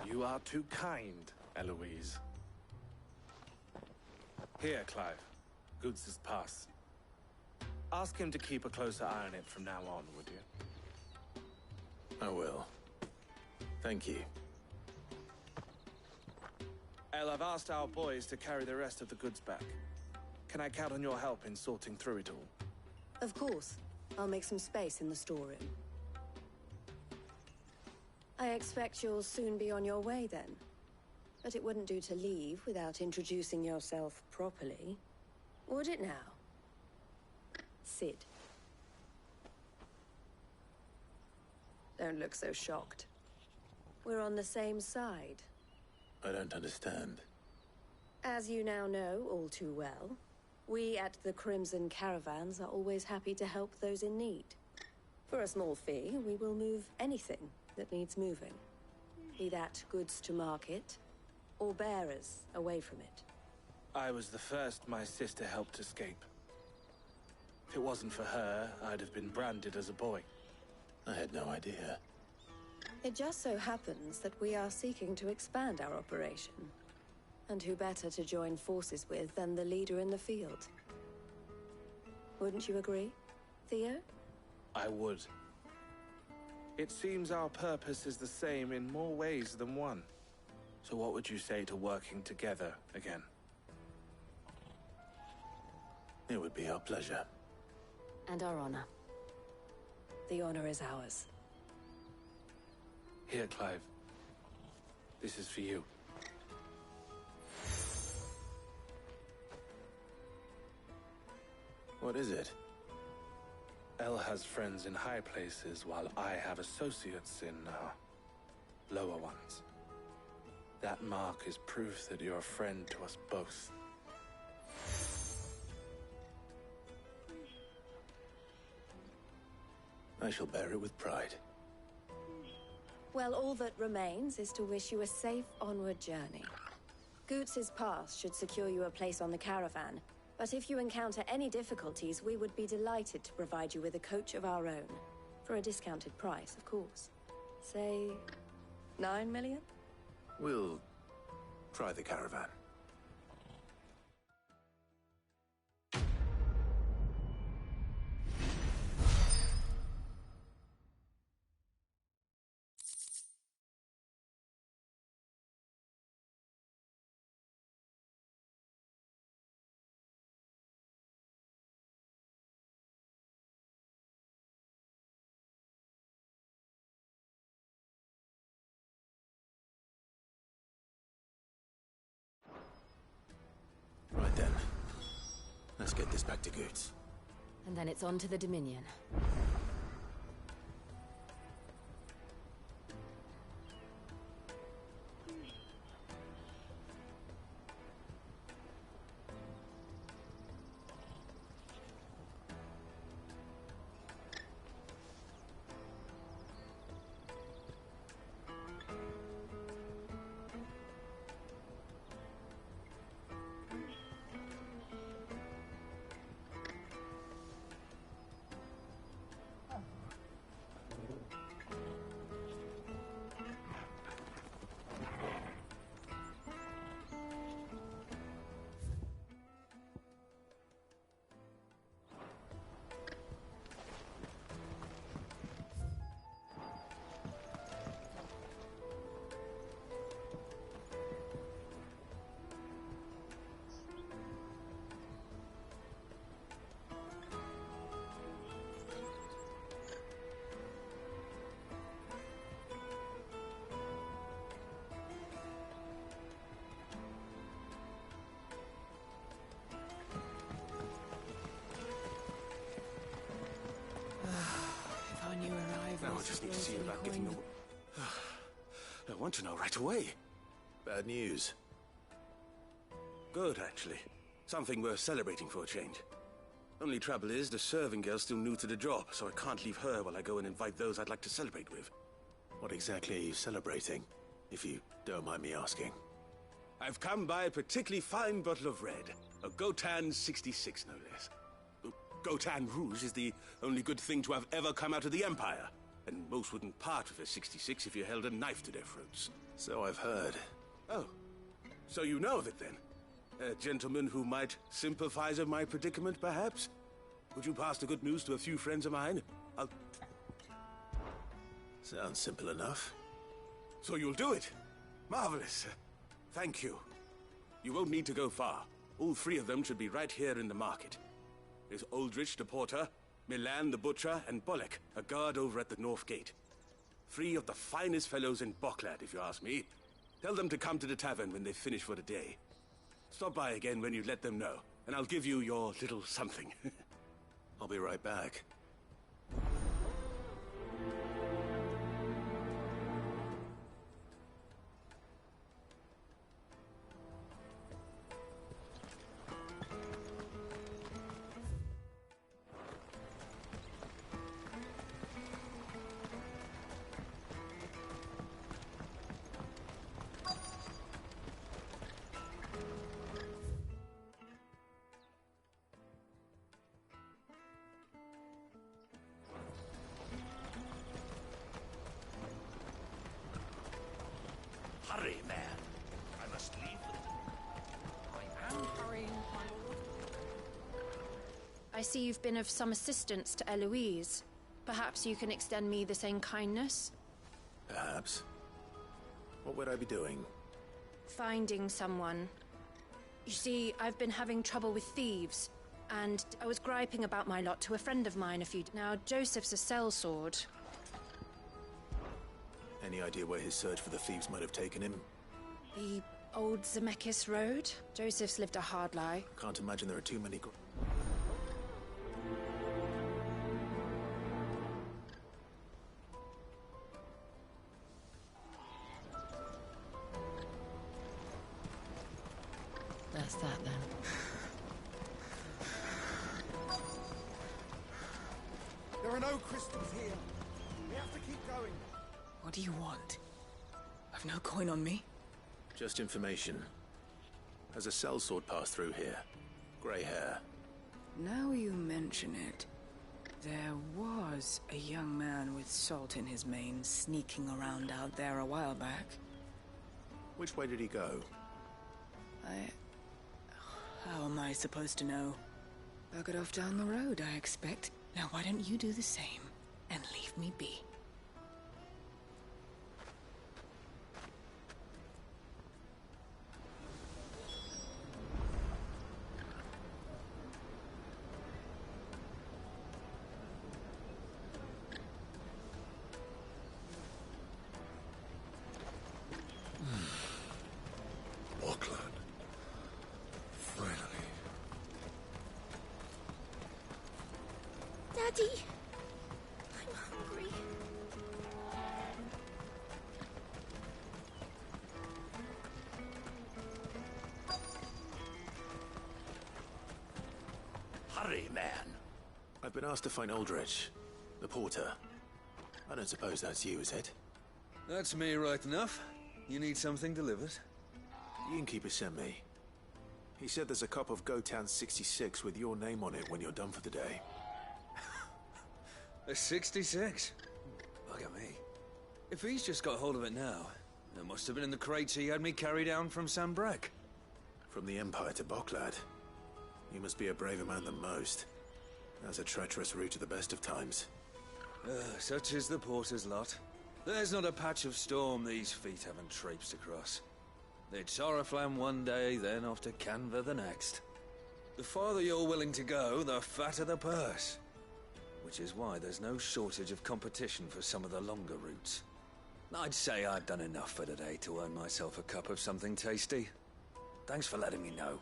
You are too kind, Eloise. Here, Clive. Goots's pass. Ask him to keep a closer eye on it from now on, would you? I will. Thank you. El, I've asked our boys to carry the rest of the goods back. Can I count on your help in sorting through it all? Of course. I'll make some space in the storeroom. I expect you'll soon be on your way then. But it wouldn't do to leave without introducing yourself properly. Would it now? Sid. Don't look so shocked. We're on the same side. I don't understand. As you now know all too well, we at the Crimson Caravans are always happy to help those in need. For a small fee, we will move anything that needs moving. Be that goods to market, or bearers away from it. I was the first my sister helped escape. If it wasn't for her, I'd have been branded as a boy. I had no idea. It just so happens that we are seeking to expand our operation. And who better to join forces with than the leader in the field? Wouldn't you agree, Theo? I would. It seems our purpose is the same in more ways than one. So what would you say to working together again? It would be our pleasure. And our honor. The honor is ours. Here, Clive. This is for you. What is it? El has friends in high places, while I have associates in, lower ones. That mark is proof that you're a friend to us both. I shall bear it with pride. Well, all that remains is to wish you a safe onward journey. Goots's pass should secure you a place on the caravan, but if you encounter any difficulties, we would be delighted to provide you with a coach of our own. For a discounted price, of course. Say, 9 million? We'll try the caravan. Right then. Let's get this back to Goots. And then it's on to the Dominion. Now I just need to see about getting the... I want to know right away. Bad news. Good, actually. Something worth celebrating for a change. Only trouble is, the serving girl's still new to the job, so I can't leave her while I go and invite those I'd like to celebrate with. What exactly are you celebrating, if you don't mind me asking? I've come by a particularly fine bottle of red. A Gotan 66, no less. Gotan Rouge is the only good thing to have ever come out of the Empire. And most wouldn't part with a 66 if you held a knife to their throats. So I've heard. Oh. So you know of it, then? A gentleman who might sympathize with my predicament, perhaps? Would you pass the good news to a few friends of mine? I'll... Sounds simple enough. So you'll do it? Marvelous. Thank you. You won't need to go far. All three of them should be right here in the market. There's Aldrich the porter, Milan the butcher, and Bolek, a guard over at the North Gate. Three of the finest fellows in Boklad, if you ask me. Tell them to come to the tavern when they've finished for the day. Stop by again when you let them know, and I'll give you your little something. I'll be right back. Hurry, man. I must leave them. I am hurrying, my lord. I see you've been of some assistance to Eloise. Perhaps you can extend me the same kindness? Perhaps. What would I be doing? Finding someone. You see, I've been having trouble with thieves, and I was griping about my lot to a friend of mine Now, Joseph's a sellsword. Any idea where his search for the thieves might have taken him? The old Zemeckis Road? Joseph's lived a hard life. Can't imagine there are too many... That's that, then. There are no crystals here. We have to keep going. What do you want? I've no coin on me. Just information. Has a sellsword passed through here? Grey hair. Now you mention it, there was a young man with salt in his mane sneaking around out there a while back. Which way did he go? How am I supposed to know? Buggered off down the road, I expect. Now why don't you do the same and leave me be? Boklad. Finally. Daddy, I'm hungry. Hurry, man. I've been asked to find Aldrich, the porter. I don't suppose that's you, is it? That's me right enough. You need something delivered? The innkeeper sent me. He said there's a cup of Gotan 66 with your name on it when you're done for the day. A 66? Look at me. If he's just got hold of it now, it must have been in the crates he had me carry down from Sambrek. From the Empire to Boklad. You must be a braver man than most. That's a treacherous route at the best of times. Such is the porter's lot. There's not a patch of storm these feet haven't traipsed across. It's Oriflamme one day, then off to Canva the next. The farther you're willing to go, the fatter the purse. Which is why there's no shortage of competition for some of the longer routes. I'd say I've done enough for today to earn myself a cup of something tasty. Thanks for letting me know.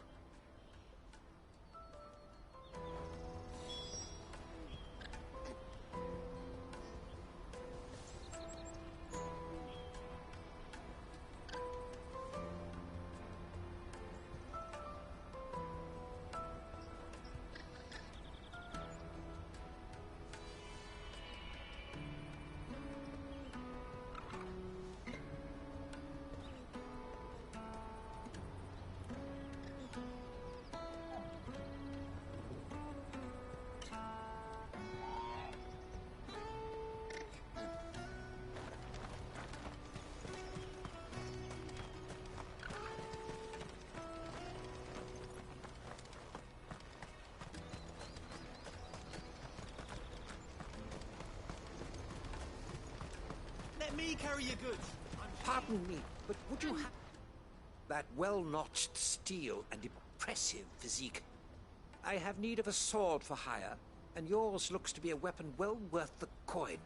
Let me carry your goods. Pardon me, but would you have that well-notched steel and impressive physique? I have need of a sword for hire, and yours looks to be a weapon well worth the coin.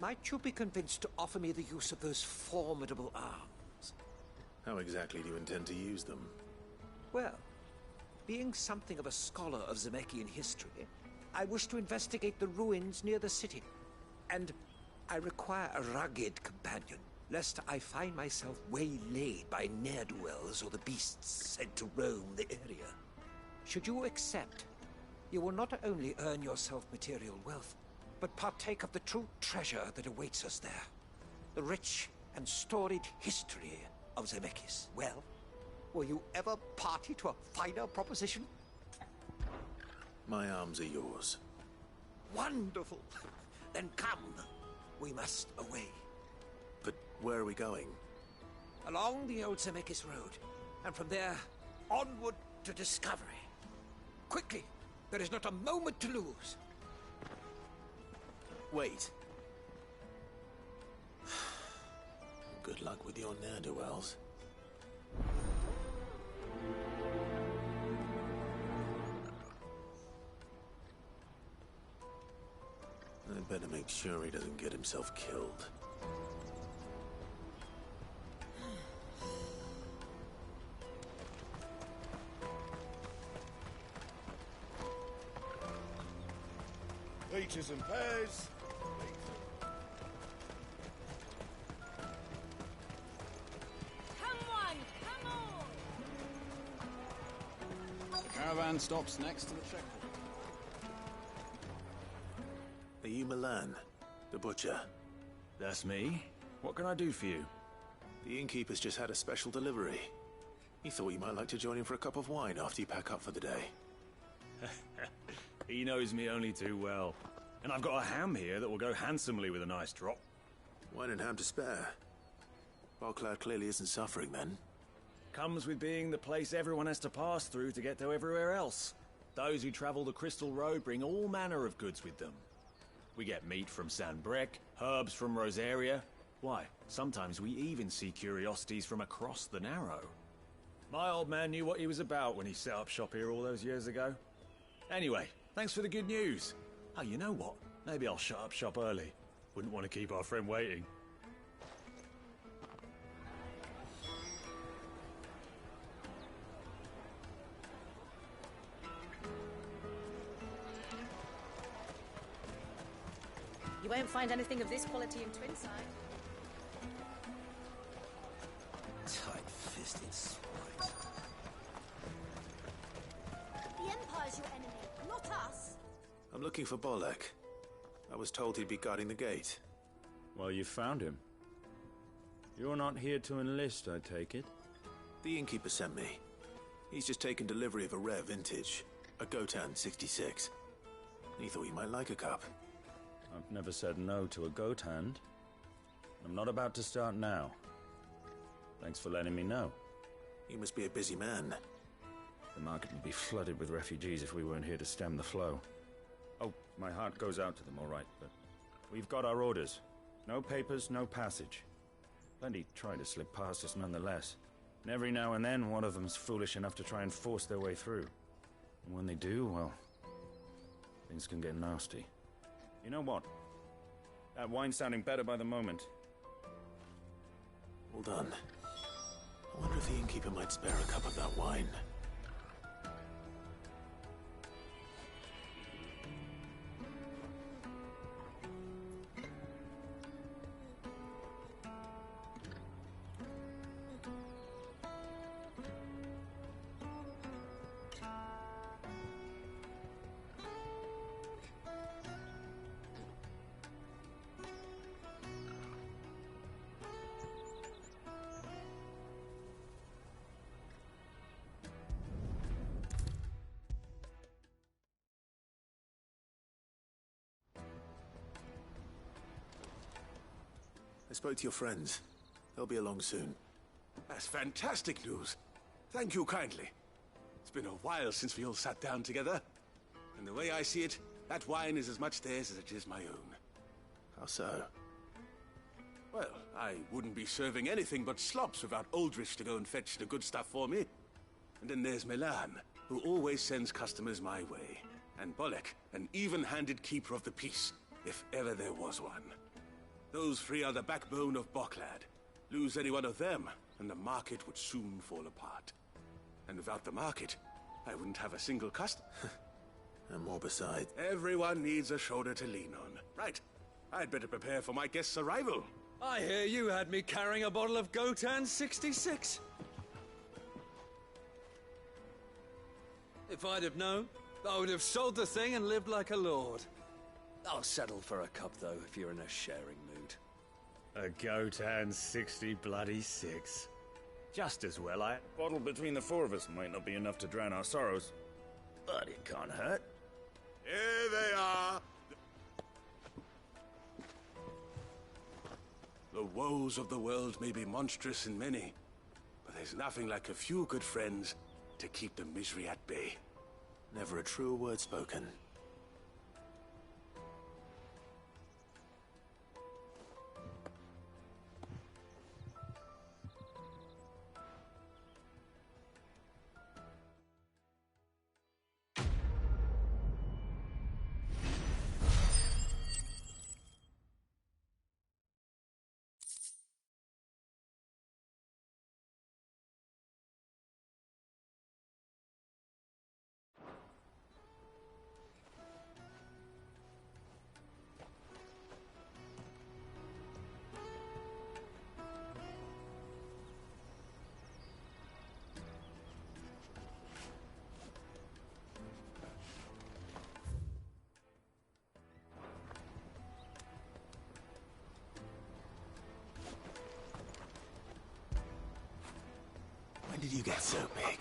Might you be convinced to offer me the use of those formidable arms? How exactly do you intend to use them? Well, being something of a scholar of Zemeckis history, I wish to investigate the ruins near the city, and I require a rugged companion, lest I find myself waylaid by ne'er-do-wells or the beasts sent to roam the area. Should you accept, you will not only earn yourself material wealth, but partake of the true treasure that awaits us there. The rich and storied history of Zemeckis. Well, were you ever party to a finer proposition? My arms are yours. Wonderful! Then come. We must away. But where are we going? Along the old Zemeckis Road, and from there, onward to discovery. Quickly! There is not a moment to lose. Wait. Good luck with your ne'er-do-wells. I'd better make sure he doesn't get himself killed. Peaches and pears. Come on, come on! The caravan stops next to the checkpoint. Are you Milan, the butcher? That's me. What can I do for you? The innkeeper's just had a special delivery. He thought you might like to join him for a cup of wine after you pack up for the day. He knows me only too well. And I've got a ham here that will go handsomely with a nice drop. Wine and ham to spare. Boklad clearly isn't suffering then. Comes with being the place everyone has to pass through to get to everywhere else. Those who travel the Crystal Road bring all manner of goods with them. We get meat from San Brec, herbs from Rosaria. Why, sometimes we even see curiosities from across the Narrow. My old man knew what he was about when he set up shop here all those years ago. Anyway, thanks for the good news. Oh, you know what? Maybe I'll shut up shop early. Wouldn't want to keep our friend waiting. You won't find anything of this quality in Twinside. Tight-fisted swine. The Empire's your enemy, not us. I'm looking for Bolek. I was told he'd be guarding the gate. Well, you found him. You're not here to enlist, I take it? The innkeeper sent me. He's just taken delivery of a rare vintage, a Gotan 66. He thought you might like a cup. I've never said no to a goat hand. I'm not about to start now. Thanks for letting me know. You must be a busy man. The market would be flooded with refugees if we weren't here to stem the flow. Oh, my heart goes out to them, all right, but we've got our orders. No papers, no passage. Plenty try to slip past us nonetheless. And every now and then, one of them's foolish enough to try and force their way through. And when they do, well, things can get nasty. You know what? That wine's sounding better by the moment. Well done. I wonder if the innkeeper might spare a cup of that wine. I spoke to your friends. They'll be along soon. That's fantastic news. Thank you kindly. It's been a while since we all sat down together. And the way I see it, that wine is as much theirs as it is my own. How so? Well, I wouldn't be serving anything but slops without Aldrich to go and fetch the good stuff for me. And then there's Milan, who always sends customers my way. And Bolek, an even-handed keeper of the peace, if ever there was one. Those three are the backbone of Boklad. Lose any one of them, and the market would soon fall apart. And without the market, I wouldn't have a single customer. And more besides. Everyone needs a shoulder to lean on. Right. I'd better prepare for my guest's arrival. I hear you had me carrying a bottle of Gotan 66. If I'd have known, I would have sold the thing and lived like a lord. I'll settle for a cup, though, if you're in a sharing mood. A Gotan 66. Just as well, a bottle between the four of us might not be enough to drown our sorrows. But it can't hurt. Here they are! The woes of the world may be monstrous and many, but there's nothing like a few good friends to keep the misery at bay. Never a truer word spoken. When did you get so big?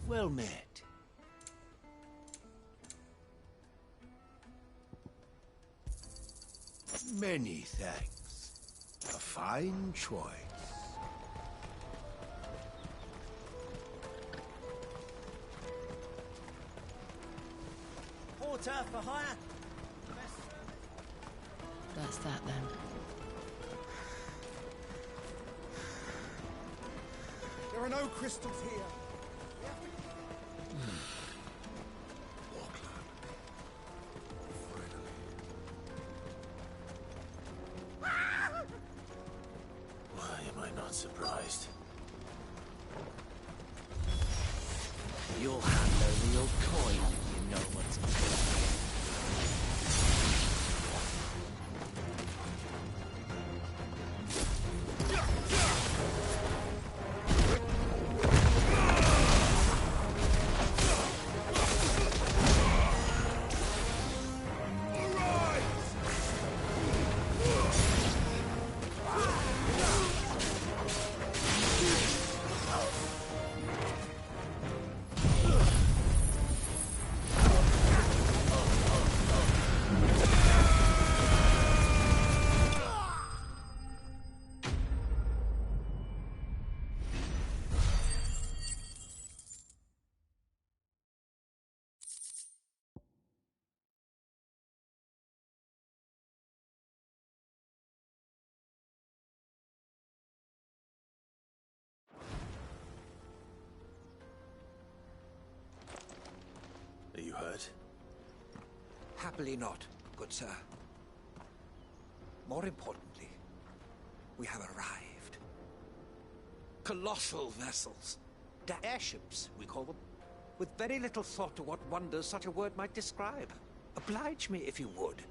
Well met. Many thanks. A fine choice. Porter for hire. That's that then. There are no crystals here. Boklad. Why am I not surprised? You'll hand over your coin if you know what's good. Are you hurt? Happily not, good sir. More importantly, we have arrived. Colossal vessels. The airships, we call them. With very little thought to what wonders such a word might describe. Oblige me if you would.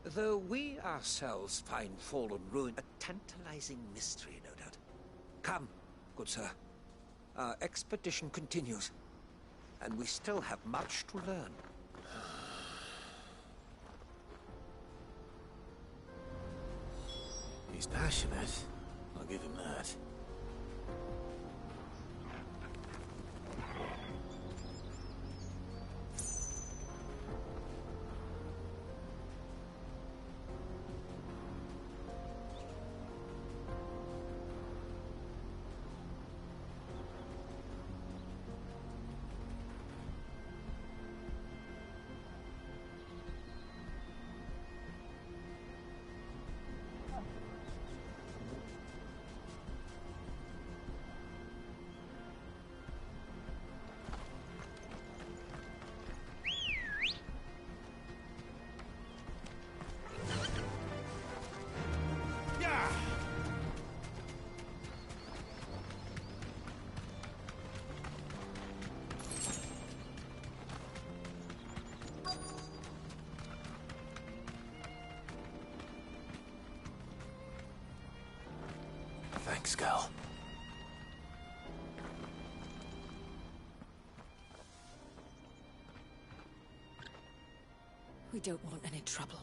Though we ourselves find fallen ruin a tantalizing mystery, no doubt. Come, good sir. Our expedition continues, and we still have much to learn. He's passionate. I'll give him that. Thanks, Gal. We don't want any trouble.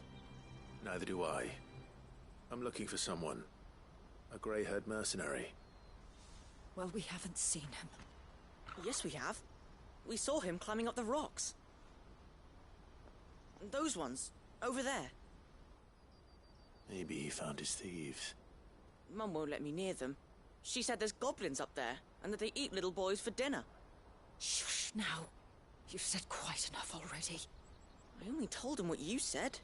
Neither do I. I'm looking for someone. A grey-haired mercenary. Well, we haven't seen him. Yes, we have. We saw him climbing up the rocks. Those ones, over there. Maybe he found his thieves. Mum won't let me near them. She said there's goblins up there, and that they eat little boys for dinner. Shush, now. You've said quite enough already. I only told him what you said.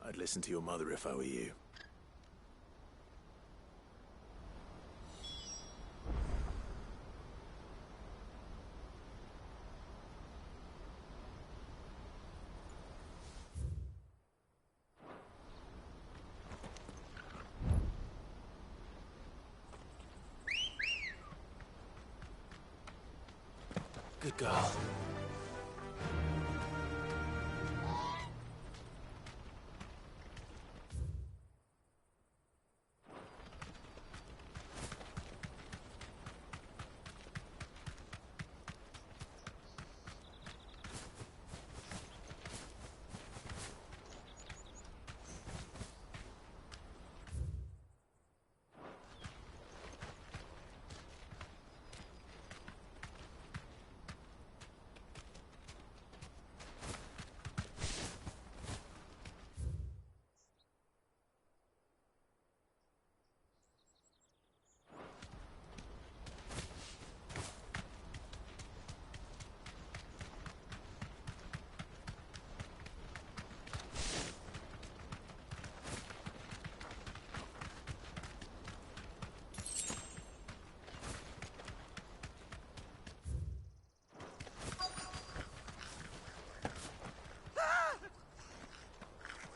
I'd listen to your mother if I were you. Good girl.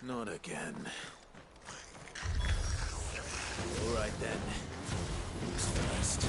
Not again. All right then. Who's first?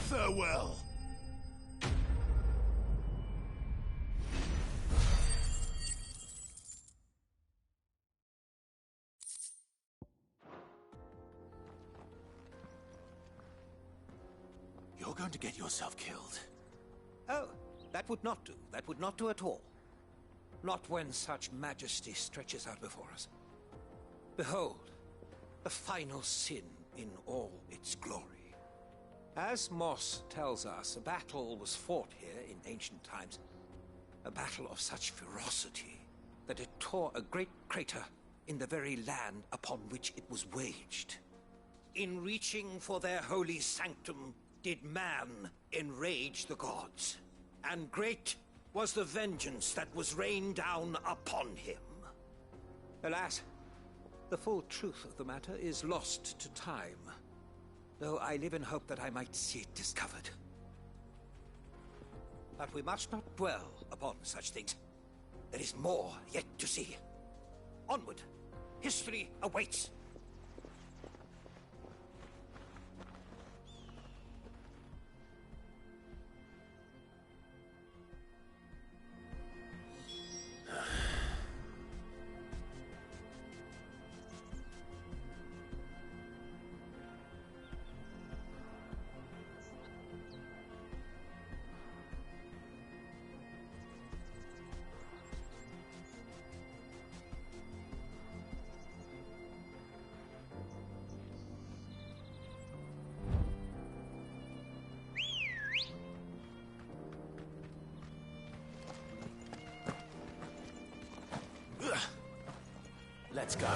Farewell. You're going to get yourself killed. Oh, that would not do. That would not do at all. Not when such majesty stretches out before us. Behold, the final sin in all its glory. As Moss tells us, a battle was fought here in ancient times. A battle of such ferocity that it tore a great crater in the very land upon which it was waged. In reaching for their holy sanctum, did man enrage the gods, and great was the vengeance that was rained down upon him. Alas, the full truth of the matter is lost to time, though I live in hope that I might see it discovered. But we must not dwell upon such things. There is more yet to see. Onward! History awaits! Let's go.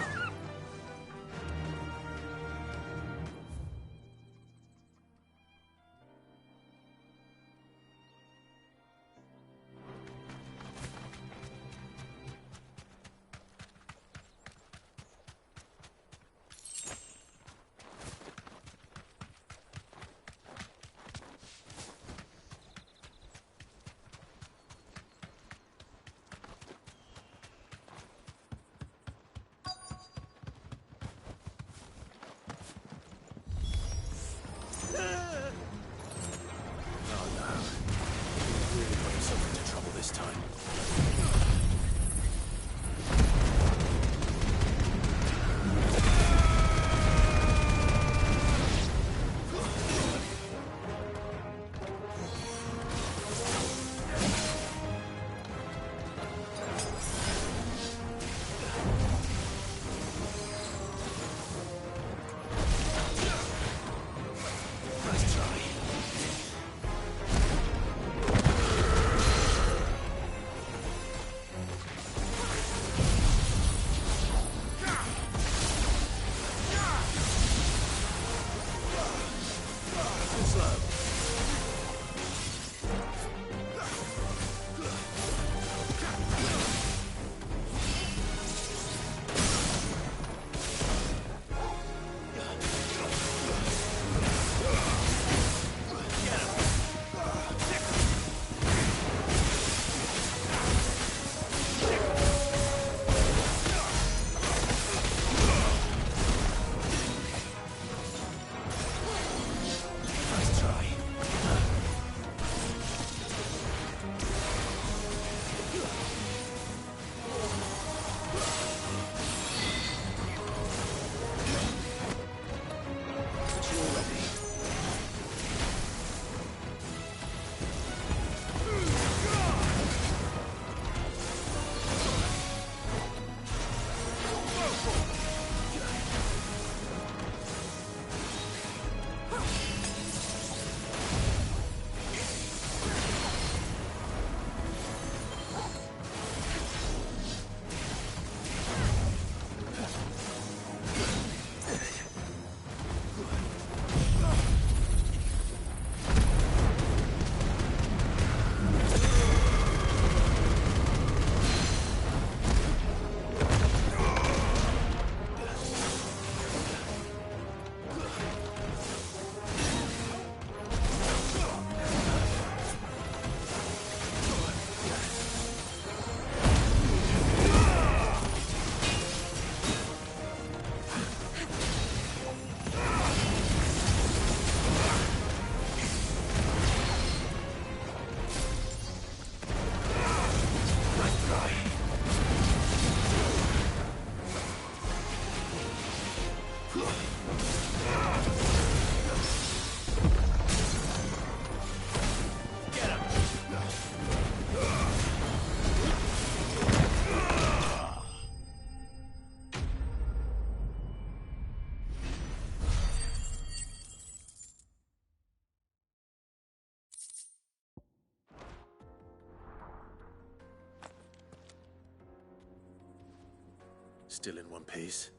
Still in one piece?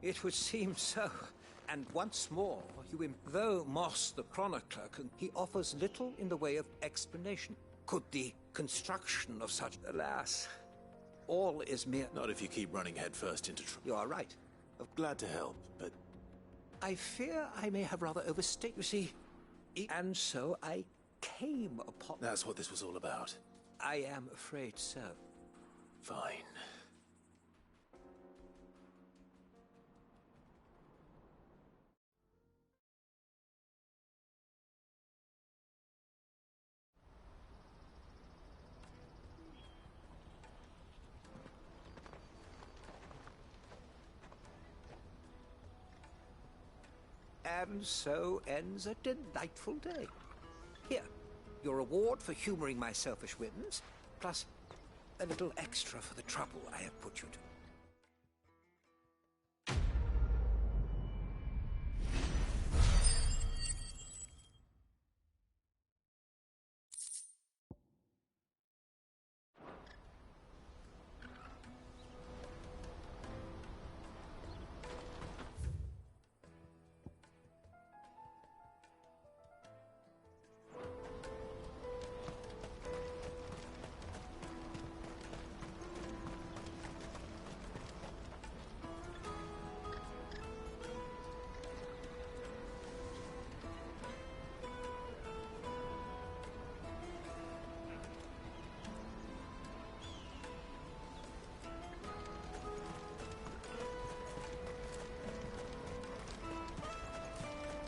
It would seem so. And once more, though Moss the Chronicler, he offers little in the way of explanation. Could the construction of such... Alas, all is mere... Not if you keep running headfirst into trouble. You are right. I'm glad to help, but... I fear I may have rather overstated, you see. And so I came upon... That's what this was all about. I am afraid so. Fine. And so ends a delightful day. Here, your reward for humoring my selfish whims, plus a little extra for the trouble I have put you to.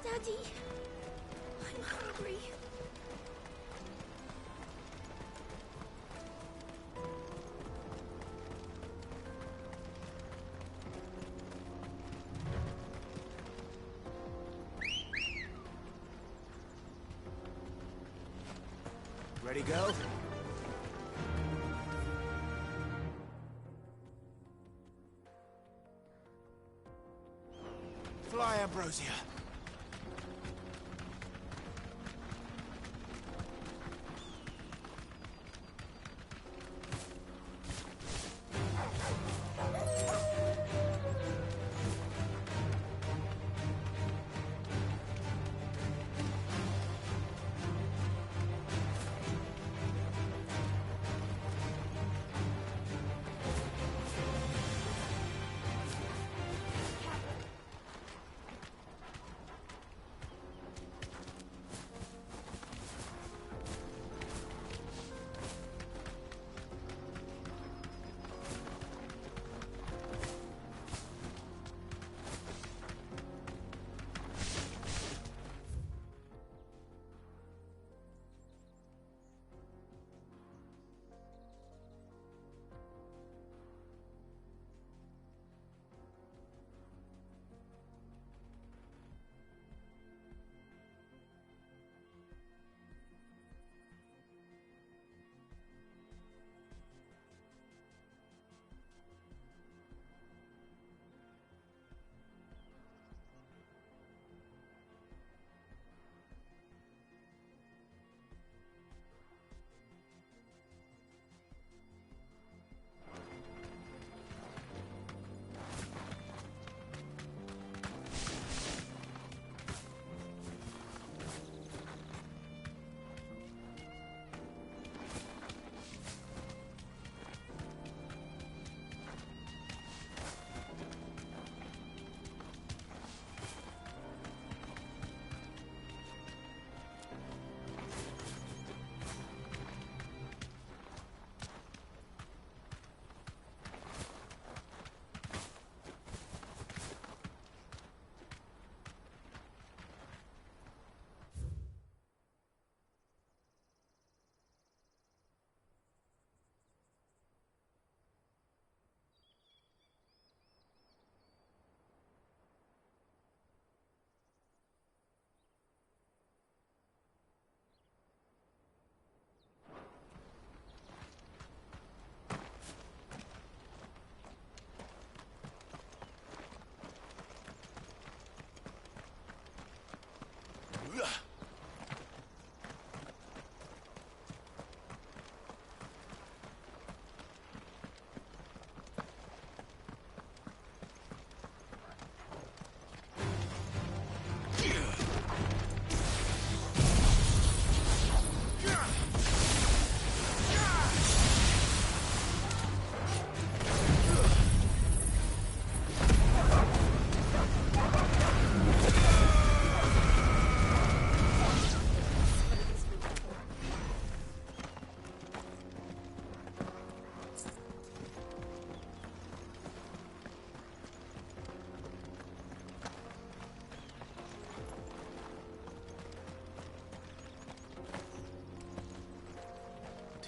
Daddy, I'm hungry. Ready, go? Fly, Ambrosia.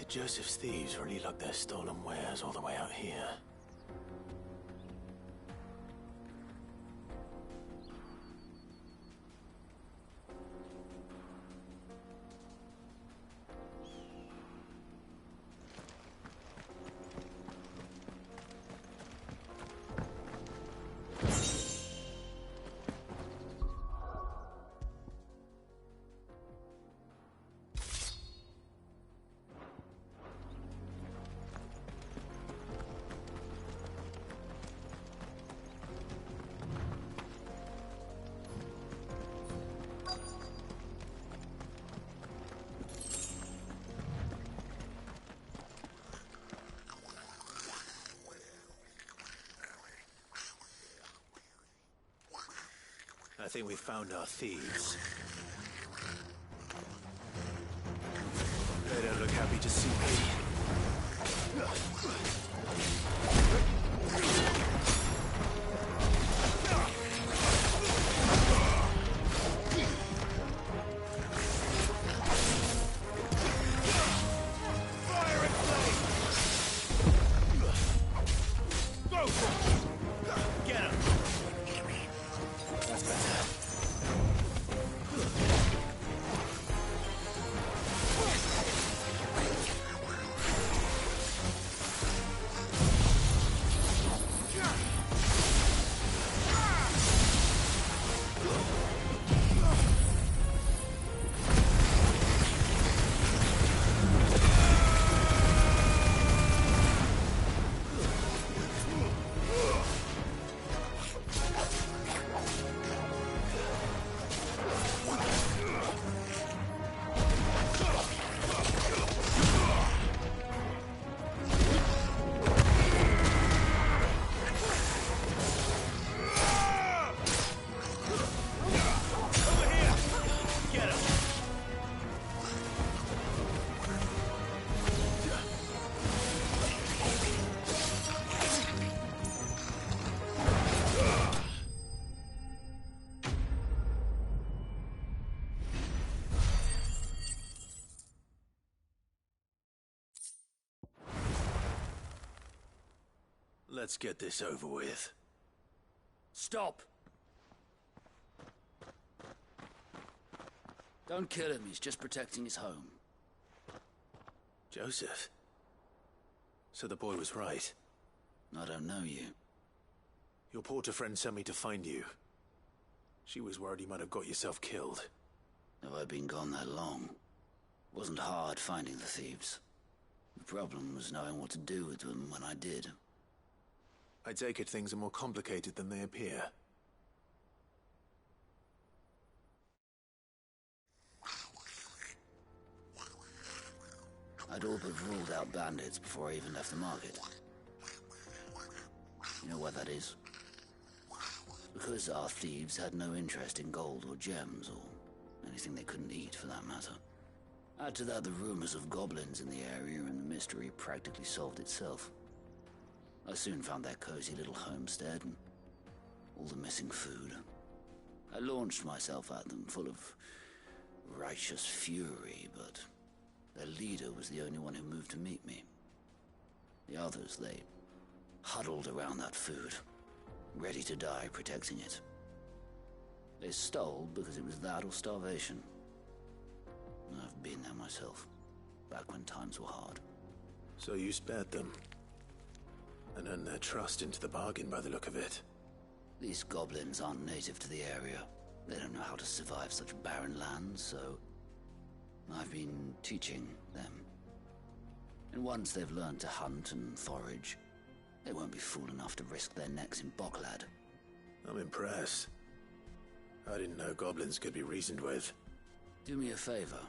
Did Joseph's thieves really lug their stolen wares all the way out here? I think we found our thieves. They don't look happy to see me. Let's get this over with. Stop! Don't kill him, he's just protecting his home. Joseph? So the boy was right. I don't know you. Your porter friend sent me to find you. She was worried you might have got yourself killed. Have I been gone that long? It wasn't hard finding the thieves. The problem was knowing what to do with them when I did. I take it things are more complicated than they appear. I'd all but ruled out bandits before I even left the market. You know why that is? Because our thieves had no interest in gold or gems, or anything they couldn't eat for that matter. Add to that the rumors of goblins in the area, and the mystery practically solved itself. I soon found their cozy little homestead and all the missing food. I launched myself at them, full of righteous fury, but their leader was the only one who moved to meet me. The others, they huddled around that food, ready to die protecting it. They stole because it was that or starvation. I've been there myself, back when times were hard. So you spared them? And earned their trust into the bargain by the look of it. These goblins aren't native to the area. They don't know how to survive such barren lands, so I've been teaching them. And once they've learned to hunt and forage, they won't be fool enough to risk their necks in Boklad. I'm impressed. I didn't know goblins could be reasoned with. Do me a favor.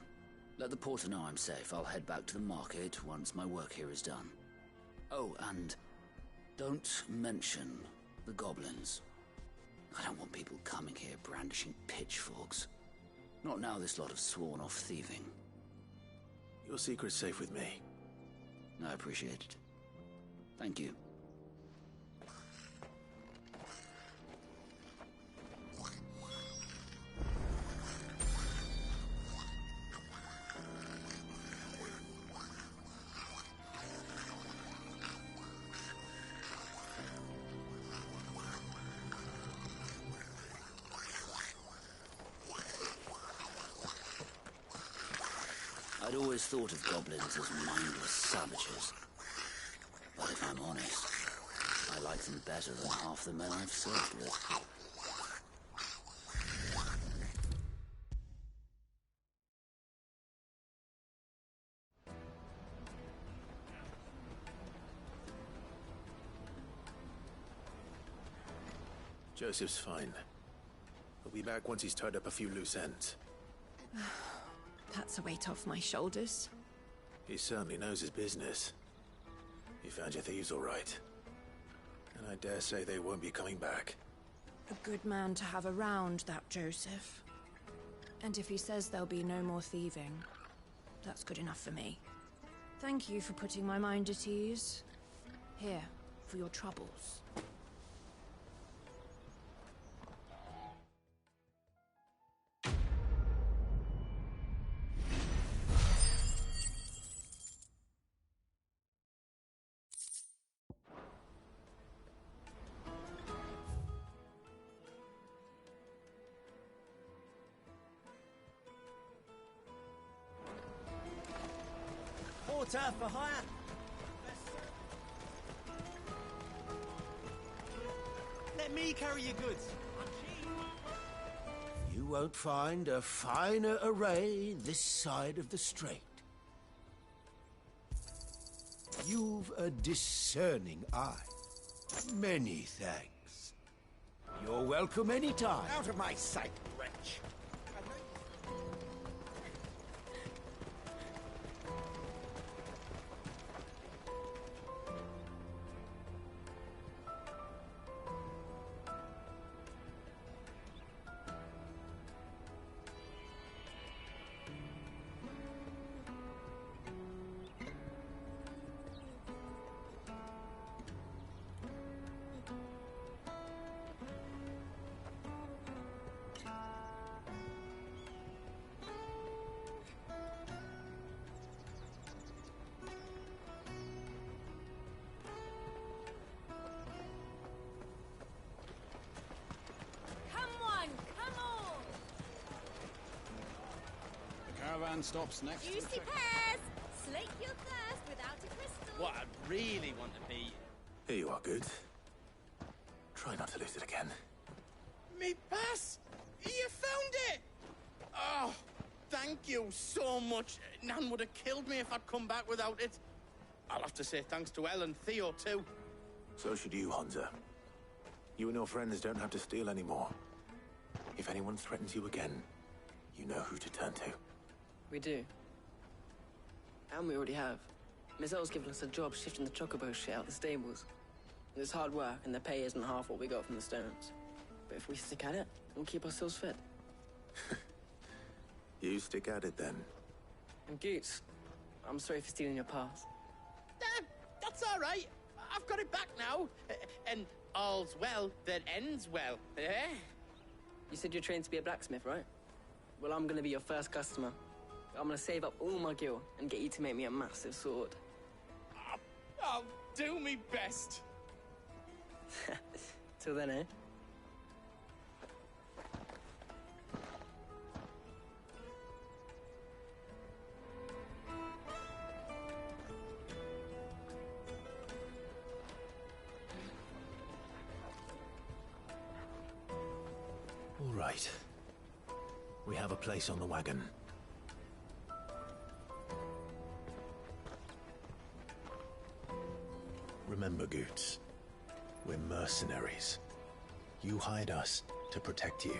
Let the porter know I'm safe. I'll head back to the market once my work here is done. Oh, and don't mention the goblins. I don't want people coming here brandishing pitchforks. Not now this lot have sworn off thieving. Your secret's safe with me. I appreciate it. Thank you. I'd always thought of goblins as mindless savages. But if I'm honest, I like them better than half the men I've served with. Joseph's fine. He'll be back once he's tied up a few loose ends. That's a weight off my shoulders. He certainly knows his business. You found your thieves all right. And I dare say they won't be coming back. A good man to have around, that Joseph. And if he says there'll be no more thieving, that's good enough for me. Thank you for putting my mind at ease. Here, for your troubles. Porter for hire. Let me carry your goods. You won't find a finer array this side of the strait. You've a discerning eye. Many thanks. You're welcome anytime. Out of my sight, wretch. Caravan stops next. Juicy pears! Slake your thirst without a crystal. What I'd really want to be... Here you are, Goods. Try not to lose it again. Me pass! You found it! Oh, thank you so much. Nan would have killed me if I'd come back without it. I'll have to say thanks to Elle and Theo, too. So should you, Hansa. You and your friends don't have to steal anymore. If anyone threatens you again, you know who to turn to. We do. And we already have. Miss Elle's given us a job shifting the chocobo shit out the stables. It's hard work, and the pay isn't half what we got from the stones. But if we stick at it, we'll keep ourselves fed. You stick at it, then. And Goots, I'm sorry for stealing your pass. That's all right. I've got it back now. And all's well that ends well, eh? You said you're trained to be a blacksmith, right? Well, I'm gonna be your first customer. I'm gonna save up all my gil and get you to make me a massive sword. I'll do me best. Till then, eh? All right. We have a place on the wagon. Remember, Goots, we're mercenaries. You hired us to protect you.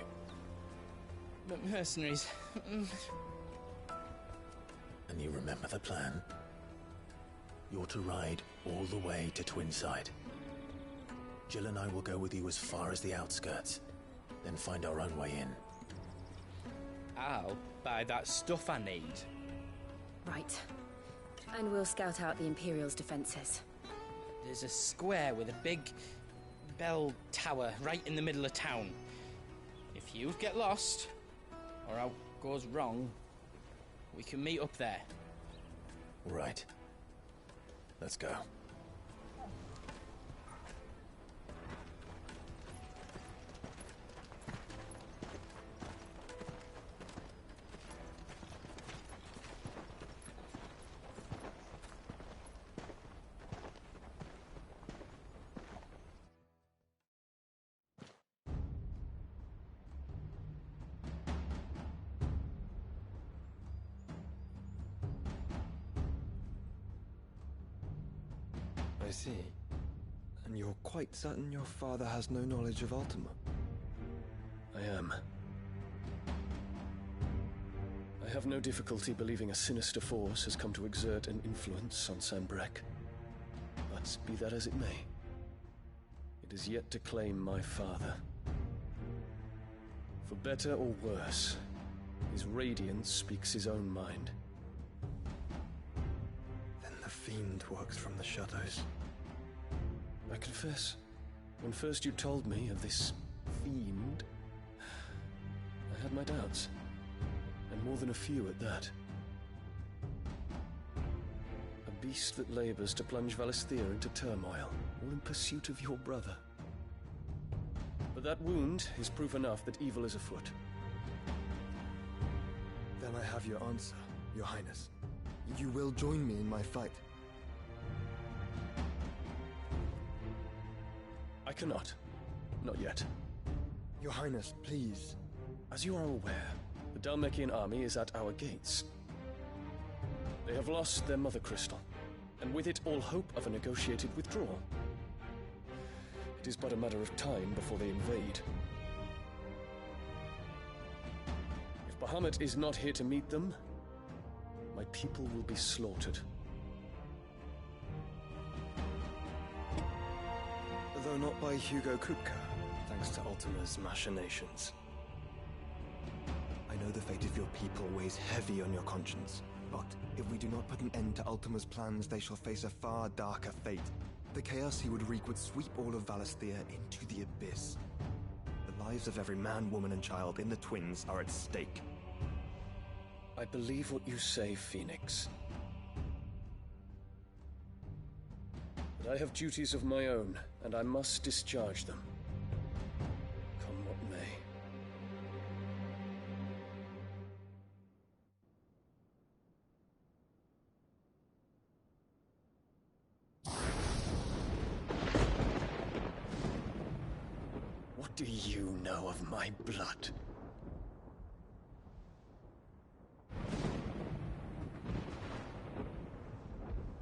But mercenaries... And you remember the plan? You're to ride all the way to Twinside. Jill and I will go with you as far as the outskirts, then find our own way in. I'll buy that stuff I need. Right. And we'll scout out the Imperial's defenses. There's a square with a big bell tower right in the middle of town. If you get lost, or out goes wrong, we can meet up there. Right. Let's go. I see. And you're quite certain your father has no knowledge of Ultima? I am. I have no difficulty believing a sinister force has come to exert an influence on Sanbreque. But be that as it may, it is yet to claim my father. For better or worse, his radiance speaks his own mind. Then the fiend works from the shadows. I confess, when first you told me of this fiend, I had my doubts, and more than a few at that. A beast that labors to plunge Valisthea into turmoil, all in pursuit of your brother. But that wound is proof enough that evil is afoot. Then I have your answer, Your Highness. You will join me in my fight. I cannot. Not yet. Your Highness, please. As you are aware, the Dhalmekian army is at our gates. They have lost their mother crystal, and with it all hope of a negotiated withdrawal. It is but a matter of time before they invade. If Bahamut is not here to meet them, my people will be slaughtered. Though not by Hugo Kupka, thanks to Ultima's machinations. I know the fate of your people weighs heavy on your conscience, but if we do not put an end to Ultima's plans, they shall face a far darker fate. The chaos he would wreak would sweep all of Valisthea into the abyss. The lives of every man, woman, and child in the Twins are at stake. I believe what you say, Phoenix. But I have duties of my own, and I must discharge them. Come what may. What do you know of my blood?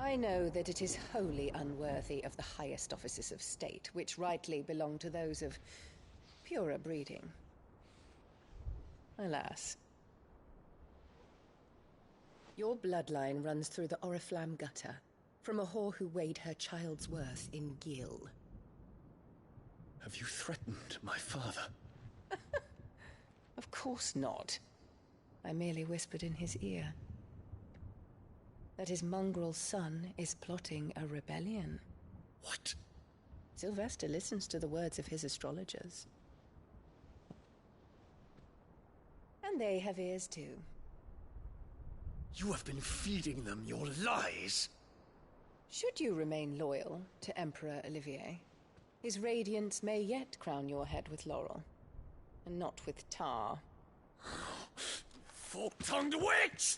I know that it is wholly unworthy of the highest offices of state, which rightly belong to those of purer breeding. Alas. Your bloodline runs through the Oriflamme gutter, from a whore who weighed her child's worth in gil. Have you threatened my father? Of course not. I merely whispered in his ear that his mongrel son is plotting a rebellion. What? Sylvester listens to the words of his astrologers. And they have ears too. You have been feeding them your lies! Should you remain loyal to Emperor Olivier, his radiance may yet crown your head with laurel, and not with tar. Fork-tongued witch!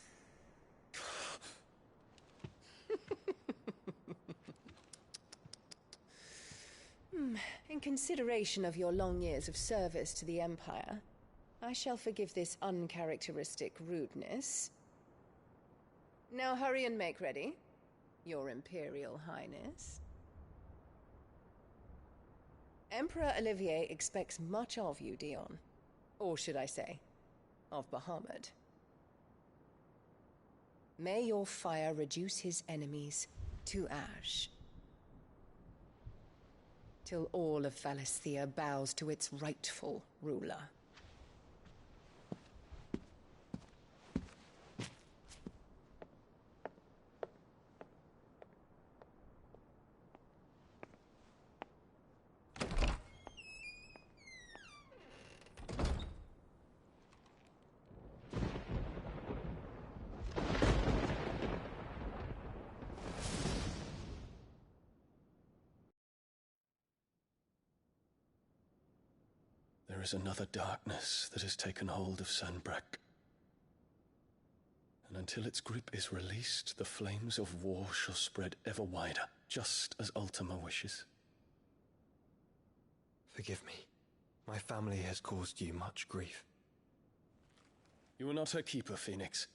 In consideration of your long years of service to the Empire, I shall forgive this uncharacteristic rudeness. Now hurry and make ready, Your Imperial Highness. Emperor Olivier expects much of you, Dion. Or should I say, of Bahamut. May your fire reduce his enemies to ash, till all of Valisthea bows to its rightful ruler. There is another darkness that has taken hold of Sanbreque. And until its grip is released, the flames of war shall spread ever wider, just as Ultima wishes. Forgive me. My family has caused you much grief. You are not her keeper, Phoenix.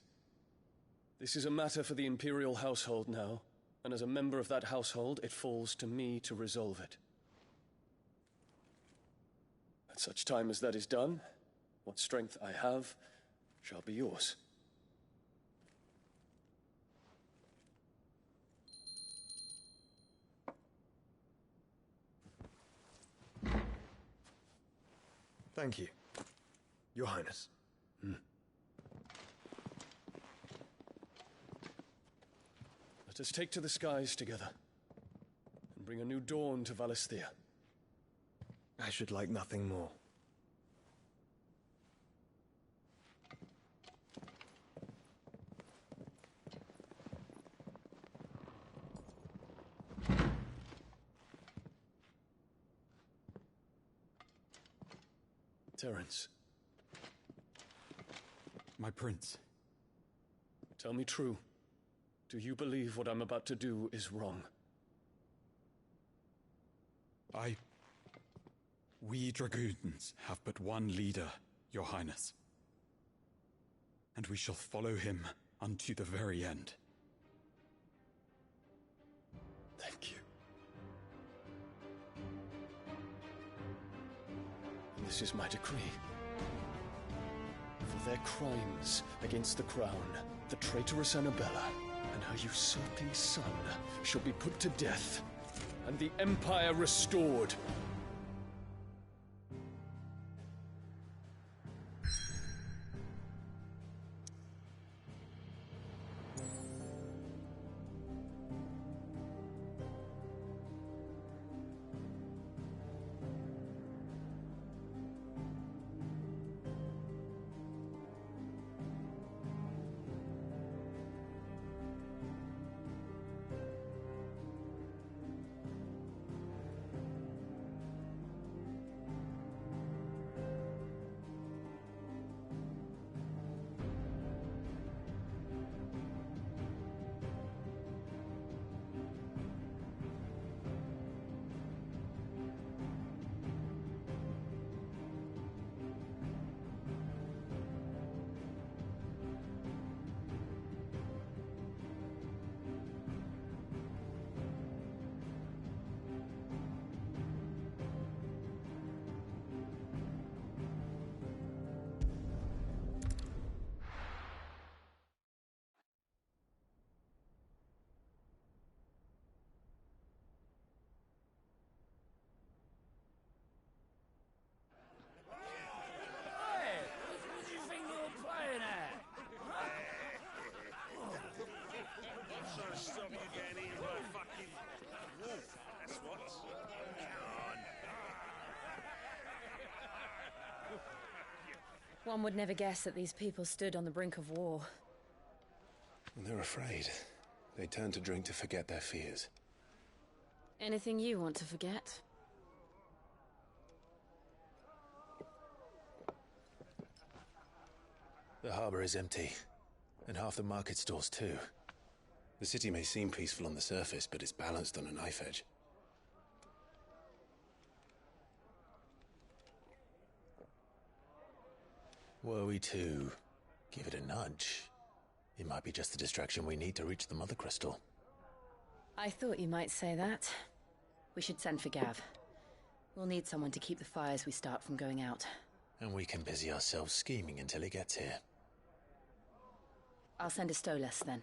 This is a matter for the Imperial household now, And as a member of that household, it falls to me to resolve it. At such time as that is done, what strength I have shall be yours. Thank you, Your Highness. Let us take to the skies together, and bring a new dawn to Valisthea. I should like nothing more. Terence. My prince. Tell me true. Do you believe what I'm about to do is wrong? We dragoons have but one leader, Your Highness. And we shall follow him unto the very end. Thank you. This is my decree. For their crimes against the crown, the traitorous Annabella and her usurping son shall be put to death, and the Empire restored. One would never guess that these people stood on the brink of war. They're afraid. They turn to drink to forget their fears. Anything you want to forget? The harbor is empty, and half the market stalls too. The city may seem peaceful on the surface, but it's balanced on a knife edge. Were we to give it a nudge, it might be just the distraction we need to reach the Mother Crystal. I thought you might say that. We should send for Gav. We'll need someone to keep the fires we start from going out. And we can busy ourselves scheming until he gets here. I'll send a Stolas then.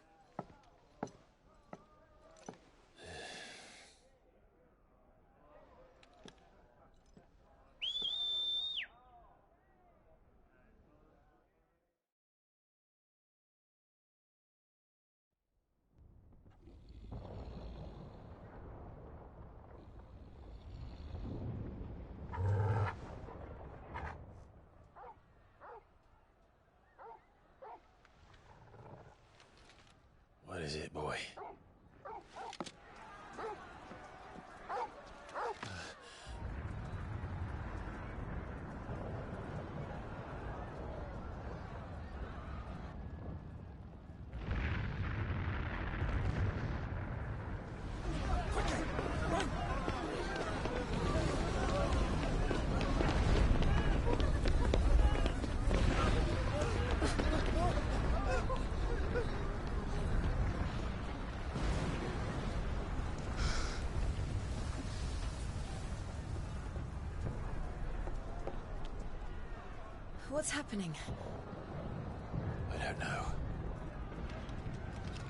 What is it, boy? What's happening? I don't know.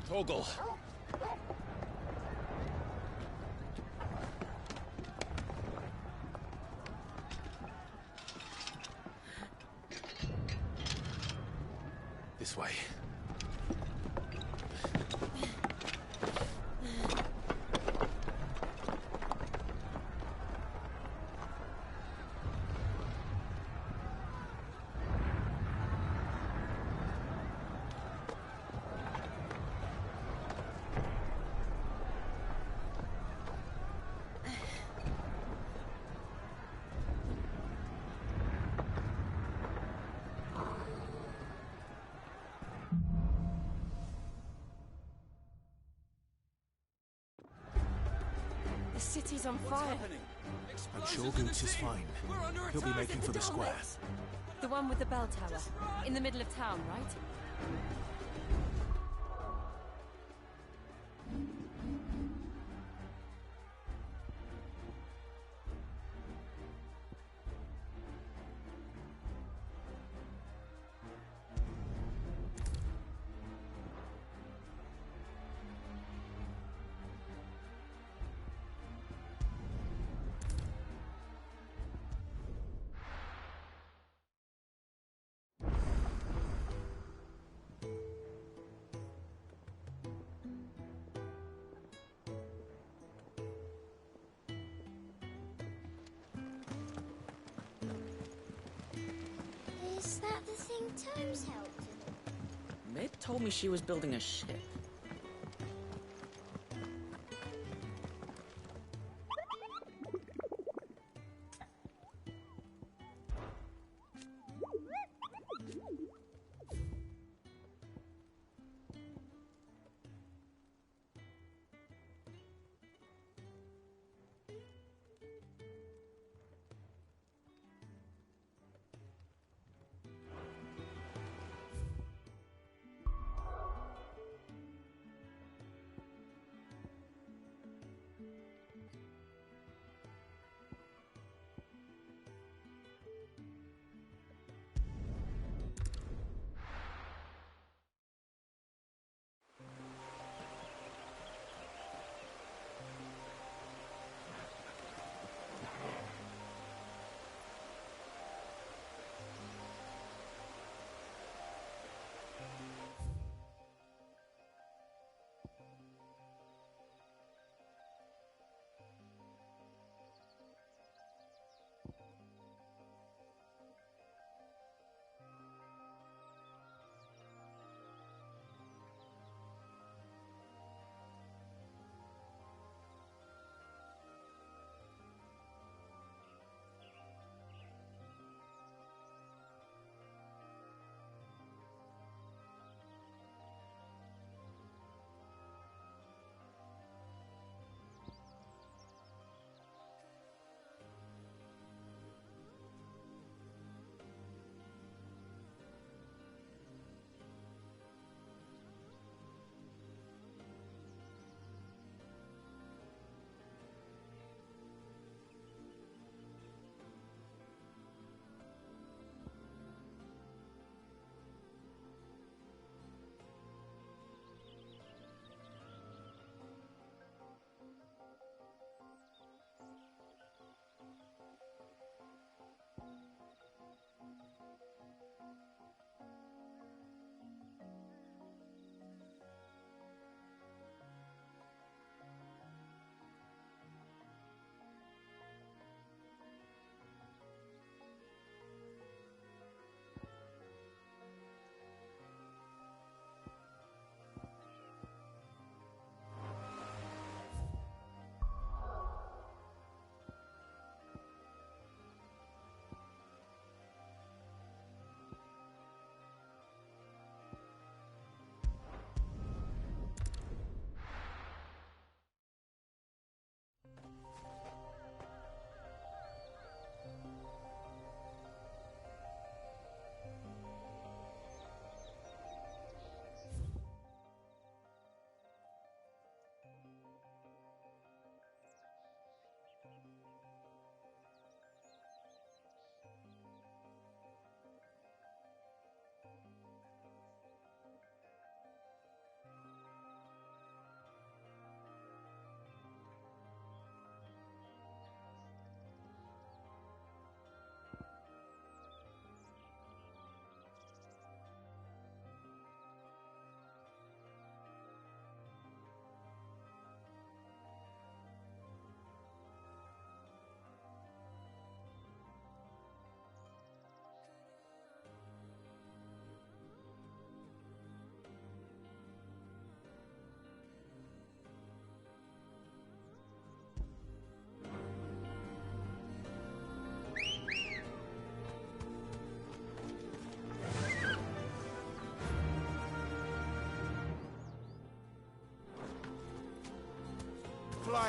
Torgal! This way. The city's on fire. I'm sure Goots is fine. He'll be making for the square. The one with the bell tower. In the middle of town, right? Is that the thing Tomes helped with? Mid told me she was building a ship.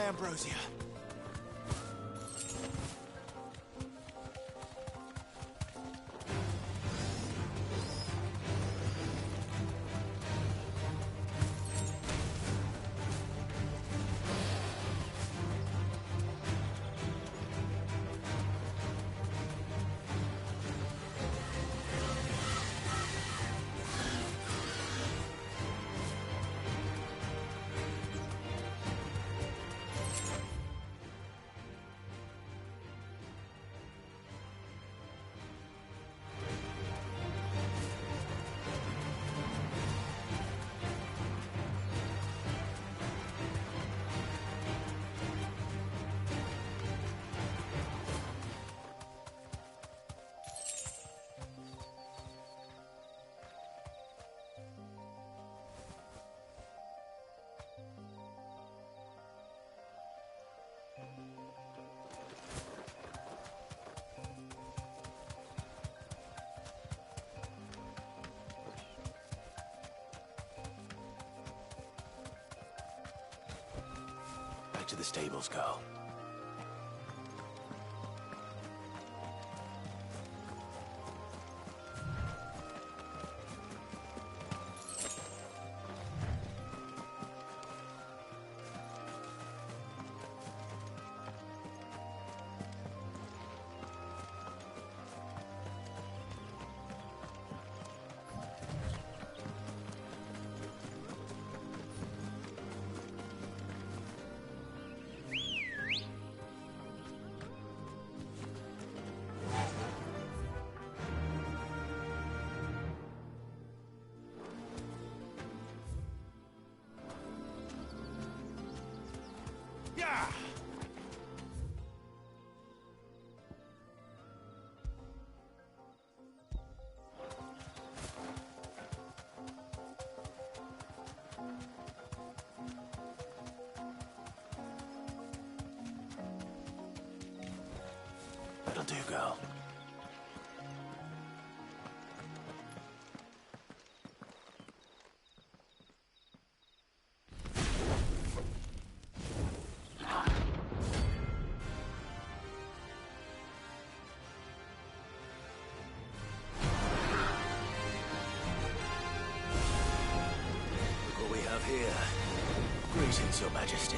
my ambrosia. Back to the stables, girl. Yeah! That'll do, girl. Here. Greetings, Your Majesty.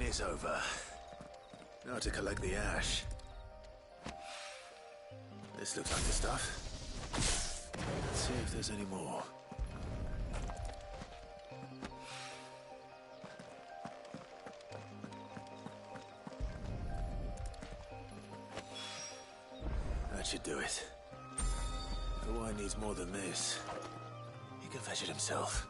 is over. Now to collect the ash. This looks like the stuff. Let's see if there's any more. That should do it. The wine needs more than this. He can fetch it himself.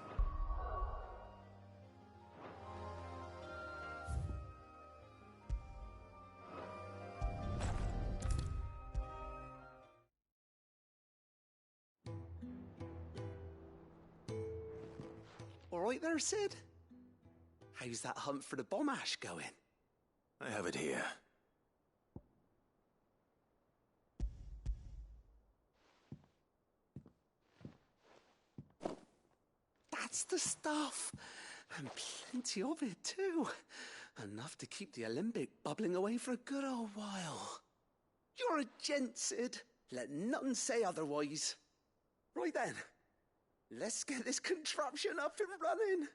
All right there, Sid? How's that hunt for the bomb ash going? I have it here. That's the stuff. And plenty of it, too. Enough to keep the Olympic bubbling away for a good old while. You're a gent, Sid. Let nothing say otherwise. Right then. Let's get this contraption up and running.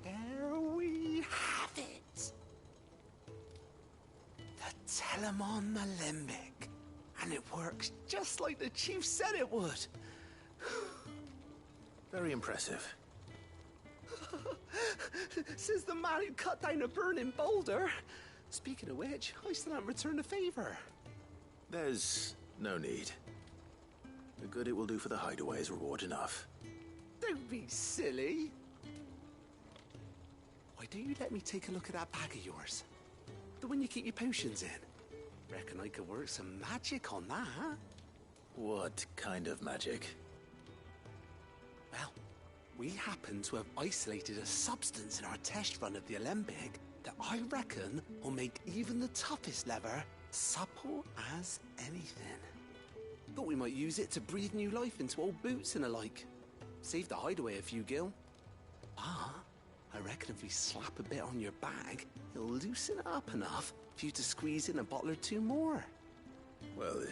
There we have it. The Telemon Alembic. And it works just like the chief said it would. Very impressive. Says the man who cut down a burning boulder. Speaking of which, I still haven't returned the favor. There's no need. The good it will do for the hideaway is reward enough. Don't be silly. Why don't you let me take a look at that bag of yours? The one you keep your potions in. Reckon I could work some magic on that. What kind of magic? Well, we happen to have isolated a substance in our test run of the Alembic that I reckon will make even the toughest lever supple as anything. Thought we might use it to breathe new life into old boots and the like. Save the hideaway a few gil. Ah, I reckon if we slap a bit on your bag, it'll loosen it up enough for you to squeeze in a bottle or two more. Well,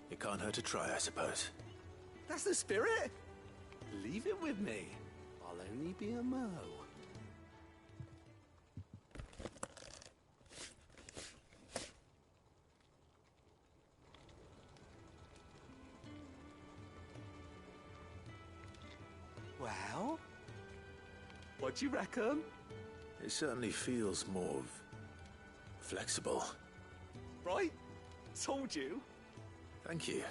it can't hurt to try, I suppose. That's the spirit. Leave it with me. I'll only be a mo. Well, what do you reckon? It certainly feels more flexible. Right? Told you. Thank you.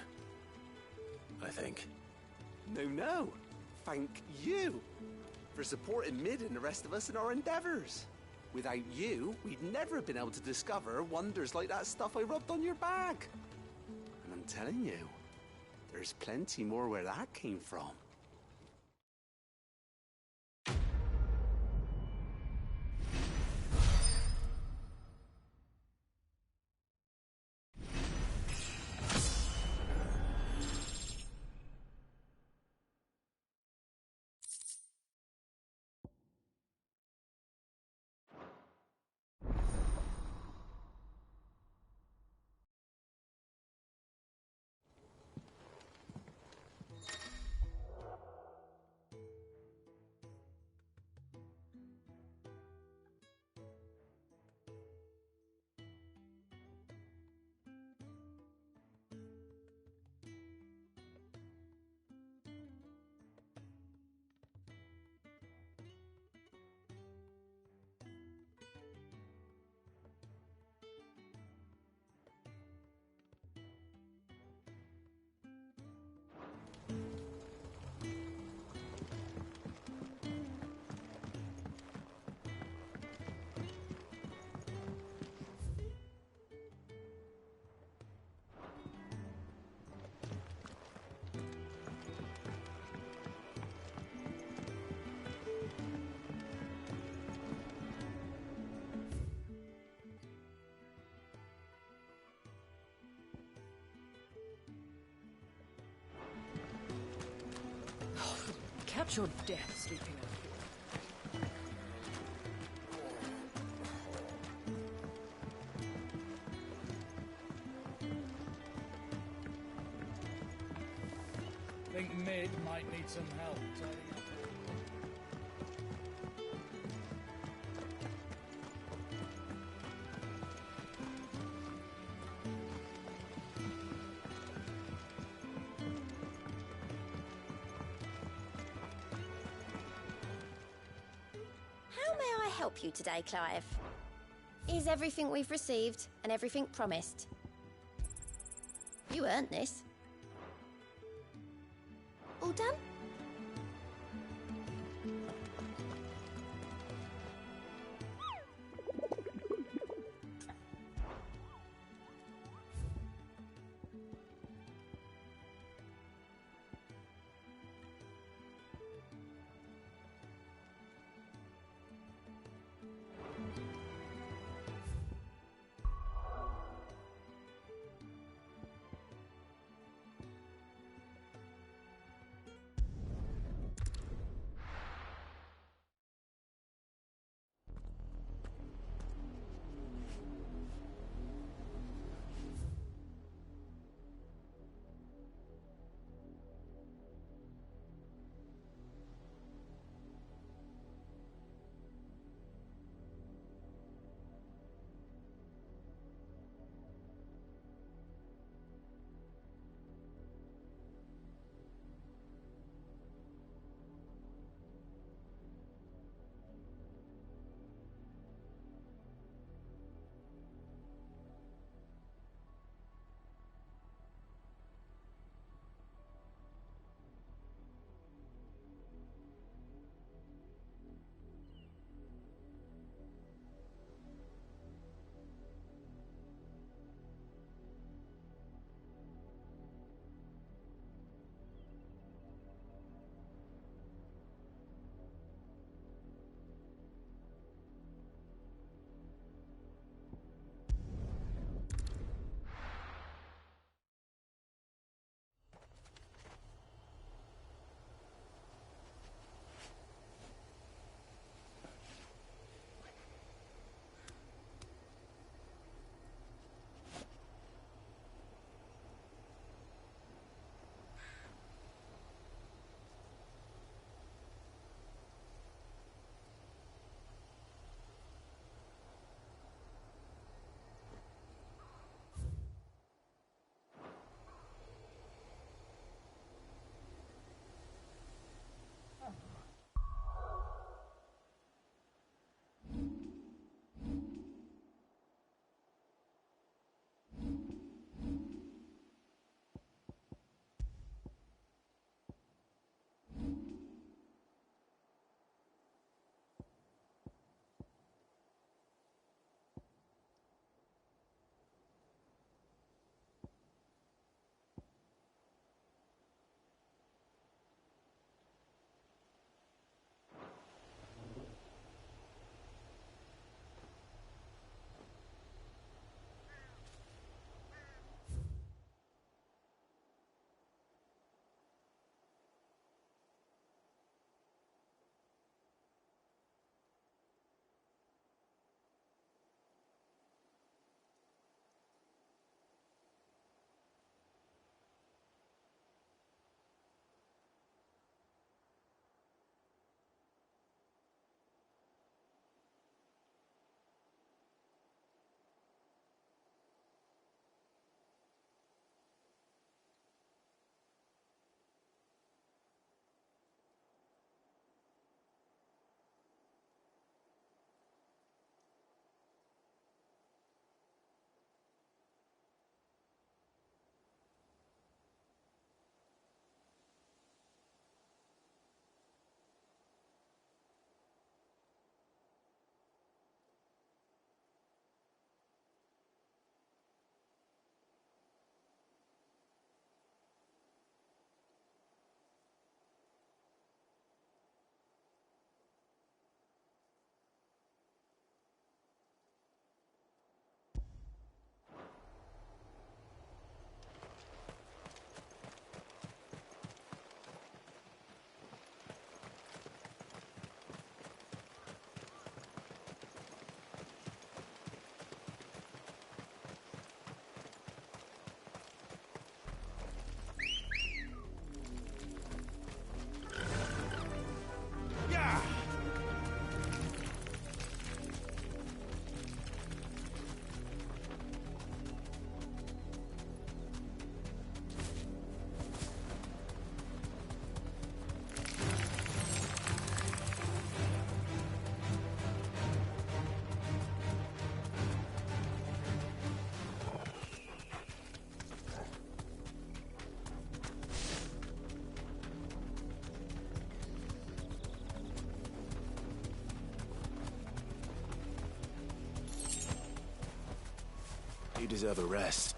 I think. No. Thank you for supporting Mid and the rest of us in our endeavors. Without you, we'd never have been able to discover wonders like that stuff I rubbed on your bag. And I'm telling you, there's plenty more where that came from. Catch your death sleeping over here. Think Mid might need some help tidying up. How may I help you today, Clive? Is everything we've received and everything promised? You earned this. All done? You deserve a rest.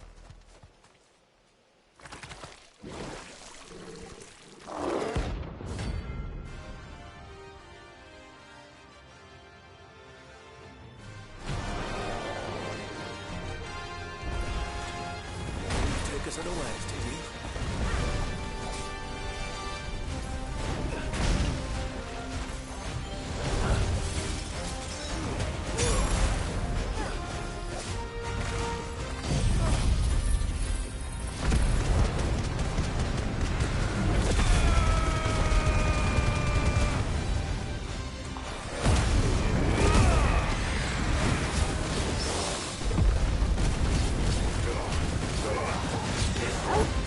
Take us unawares, did you? Oh!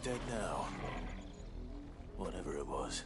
dead now. Whatever it was.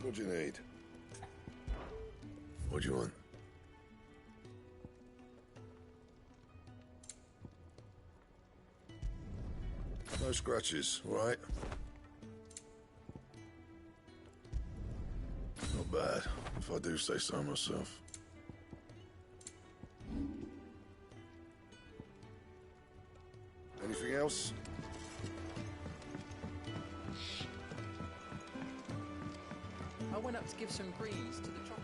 What do you need? What do you want? No scratches, all right? Not bad, if I do say so myself. Anything else? I went up to give some greens to the chocolate.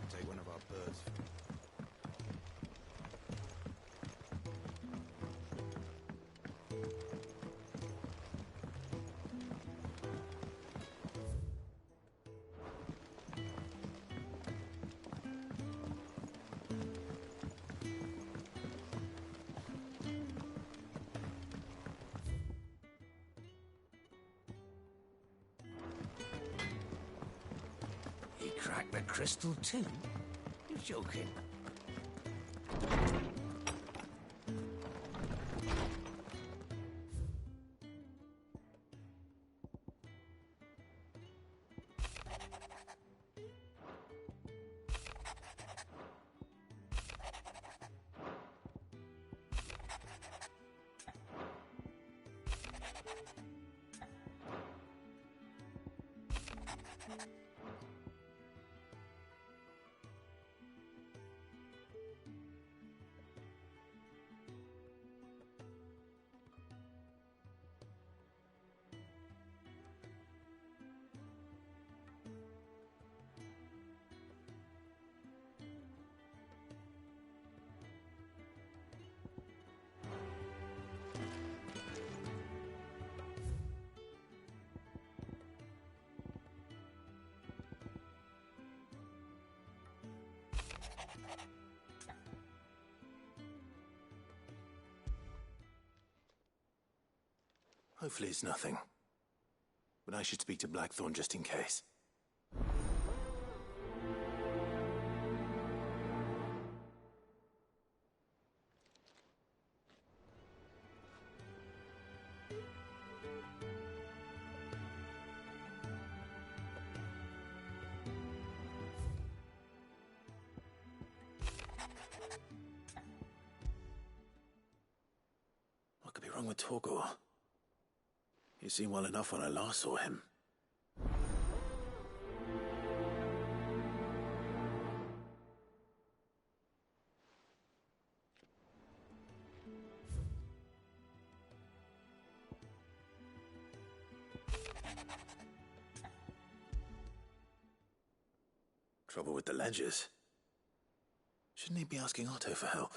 Take one of our birds. He cracked the crystal too? You're joking. Hopefully it's nothing. But I should speak to Blackthorn just in case. What could be wrong with Torgor? He seemed well enough when I last saw him. Trouble with the ledgers. Shouldn't he be asking Otto for help?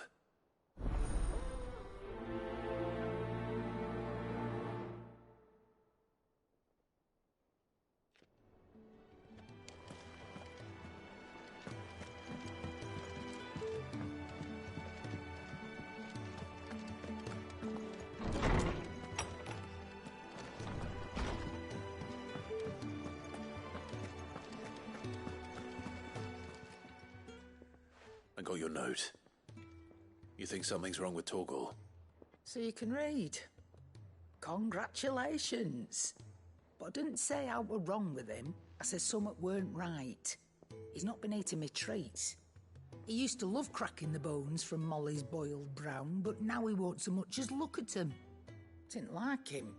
I got your note. You think something's wrong with Torgal? So you can read. Congratulations. But I didn't say how we're wrong with him. I said something weren't right. He's not been eating me treats. He used to love cracking the bones from Molly's boiled brown, but now he won't so much as look at them. Didn't like him.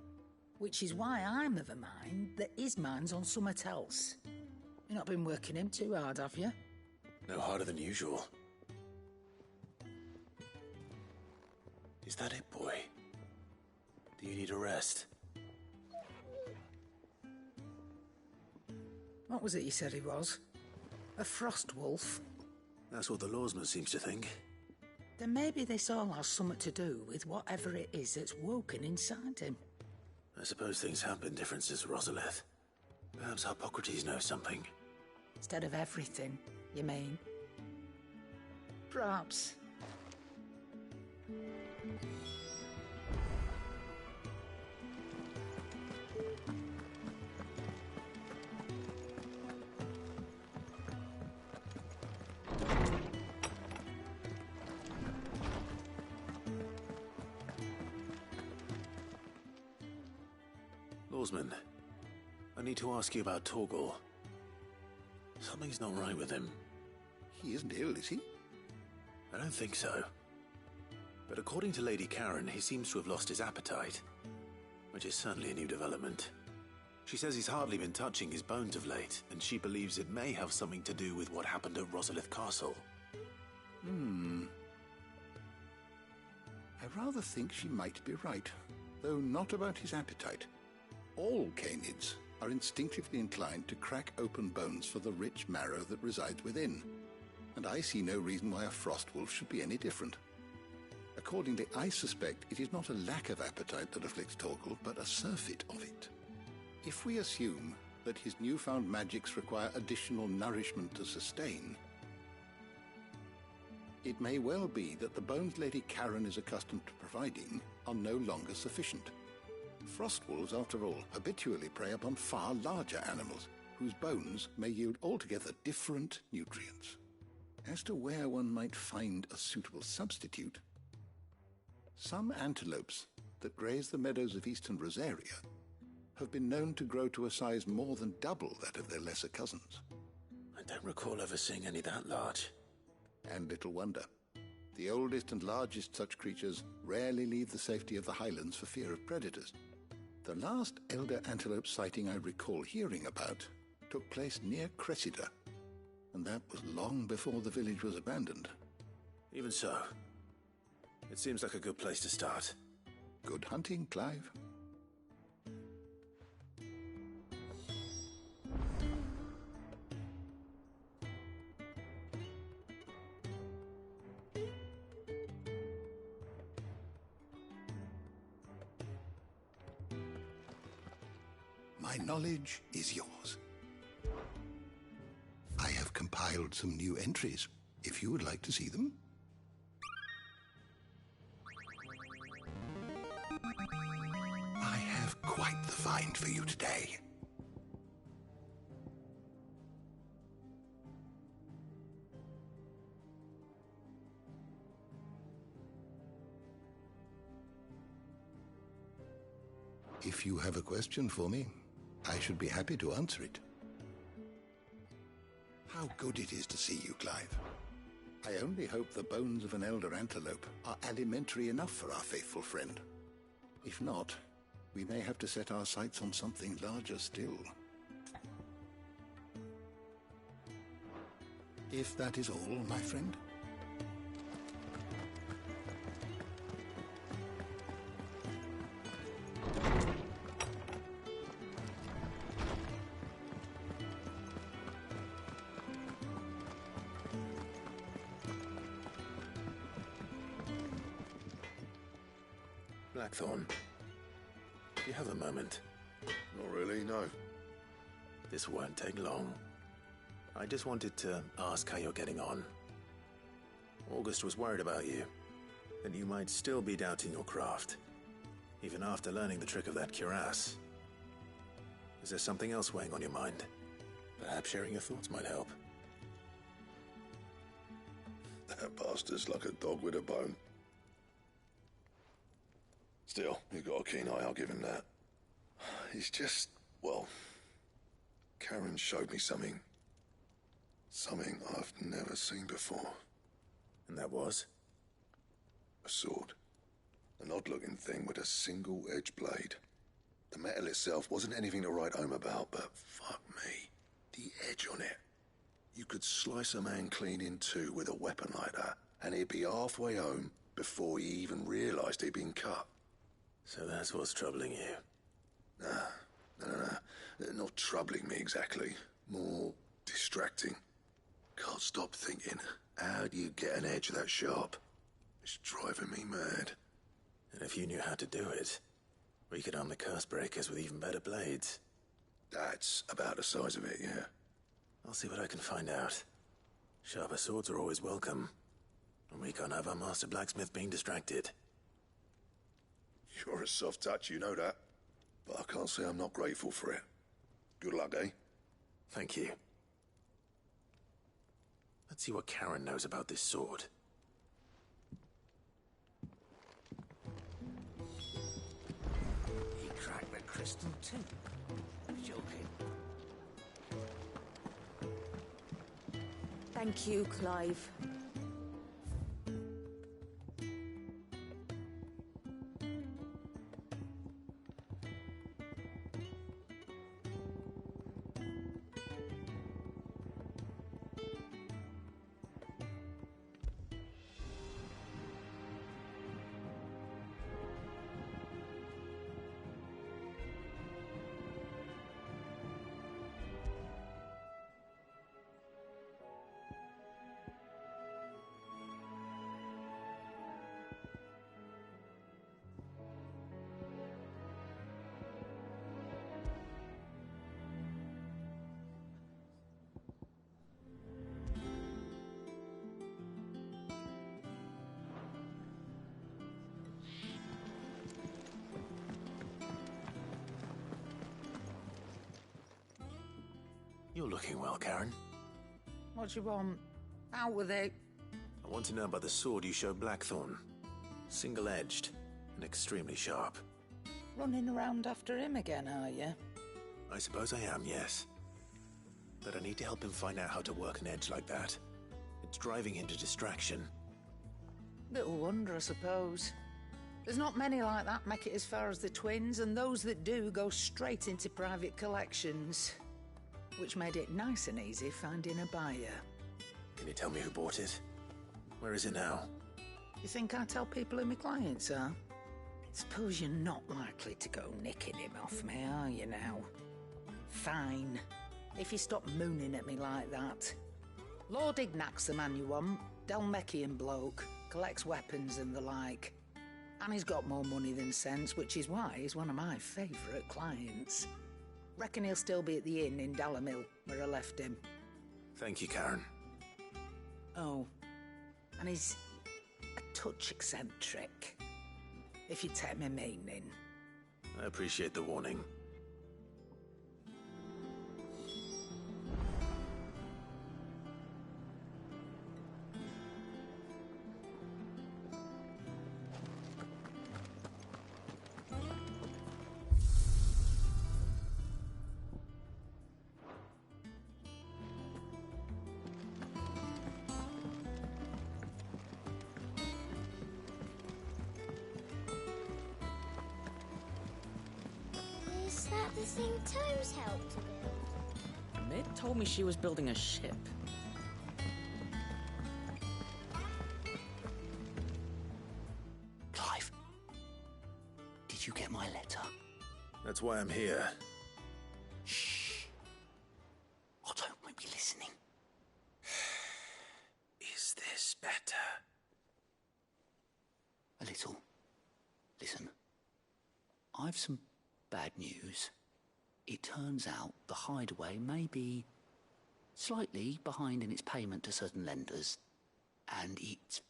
Which is why I'm of a mind that his mind's on something else. You've not been working him too hard, have you? No harder than usual. Is that it, boy? Do you need a rest? What was it you said he was? A frost wolf? That's what the lawsman seems to think. Then maybe this all has something to do with whatever it is that's woken inside him. I suppose things have been different since Rosalith. Perhaps Hippocrates knows something. Instead of everything, you mean? Perhaps. Lawsman, I need to ask you about Torgal. Something's not right with him. He isn't ill, is he? I don't think so. But according to Lady Karen, he seems to have lost his appetite, which is certainly a new development. She says he's hardly been touching his bones of late, and she believes it may have something to do with what happened at Rosalith Castle. I rather think she might be right, though not about his appetite. All canids are instinctively inclined to crack open bones for the rich marrow that resides within, and I see no reason why a frost wolf should be any different. Accordingly, I suspect it is not a lack of appetite that afflicts Torgal, but a surfeit of it. If we assume that his newfound magics require additional nourishment to sustain, it may well be that the bones Lady Karen is accustomed to providing are no longer sufficient. Frost wolves, after all, habitually prey upon far larger animals, whose bones may yield altogether different nutrients. As to where one might find a suitable substitute, some antelopes that graze the meadows of eastern Rosaria have been known to grow to a size more than double that of their lesser cousins. I don't recall ever seeing any that large. And little wonder. The oldest and largest such creatures rarely leave the safety of the highlands for fear of predators. The last elder antelope sighting I recall hearing about took place near Cressida, and that was long before the village was abandoned. Even so, it seems like a good place to start. Good hunting, Clive. My knowledge is yours. I have compiled some new entries, if you would like to see them. I have quite the find for you today. If you have a question for me, I should be happy to answer it. How good it is to see you, Clive. I only hope the bones of an elder antelope are alimentary enough for our faithful friend. If not, we may have to set our sights on something larger still. If that is all, my friend. Blackthorn, do you have a moment? Not really, no. This won't take long. I just wanted to ask how you're getting on. August was worried about you, that you might still be doubting your craft, even after learning the trick of that cuirass. Is there something else weighing on your mind? Perhaps sharing your thoughts might help. That bastard's like a dog with a bone. Still, you've got a keen eye, I'll give him that. He's just, well, Karen showed me something. Something I've never seen before. And that was? A sword. An odd-looking thing with a single-edged blade. The metal itself wasn't anything to write home about, but fuck me, the edge on it. You could slice a man clean in two with a weapon like that, and he'd be halfway home before he even realised he'd been cut. So that's what's troubling you? No. Not troubling me exactly. More distracting. Can't stop thinking, how do you get an edge that sharp? It's driving me mad. And if you knew how to do it, we could arm the curse breakers with even better blades. That's about the size of it, yeah. I'll see what I can find out. Sharper swords are always welcome. And we can't have our master blacksmith being distracted. You're a soft touch, you know that. But I can't say I'm not grateful for it. Good luck, eh? Thank you. Let's see what Karen knows about this sword. He cracked the crystal too. Joking. Thank you, Clive. You're looking well, Karen. What do you want? Out with it. I want to know about the sword you showed Blackthorn. Single-edged and extremely sharp. Running around after him again, are you? I suppose I am, yes. But I need to help him find out how to work an edge like that. It's driving him to distraction. Little wonder, I suppose. There's not many like that make it as far as the twins, and those that do go straight into private collections. Which made it nice and easy finding a buyer. Can you tell me who bought it? Where is it now? You think I tell people who my clients are? Suppose you're not likely to go nicking him off me, are you now? Fine. If you stop mooning at me like that. Lord Ignac's the man you want. Dalmekian bloke. Collects weapons and the like. And he's got more money than sense, which is why he's one of my favourite clients. Reckon he'll still be at the inn in Dalamil, where I left him. Thank you, Karen. Oh, and he's a touch eccentric, if you take my meaning. I appreciate the warning. Is that the thing Toes helped to build? Mid told me she was building a ship. Clive, did you get my letter? That's why I'm here. Shh. Otto might be listening. Is this better? A little. Listen, I've some bad news. It turns out the hideaway may be slightly behind in its payment to certain lenders, and it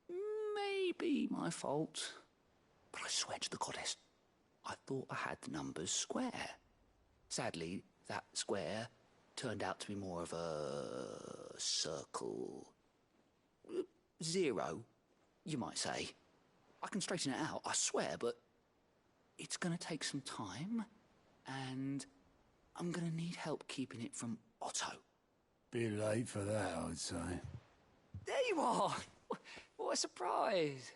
may be my fault. But I swear to the goddess, I thought I had the numbers square. Sadly, that square turned out to be more of a circle. 0, you might say. I can straighten it out, I swear, but it's going to take some time, and I'm going to need help keeping it from Otto. Bit late for that, I'd say. There you are! What a surprise!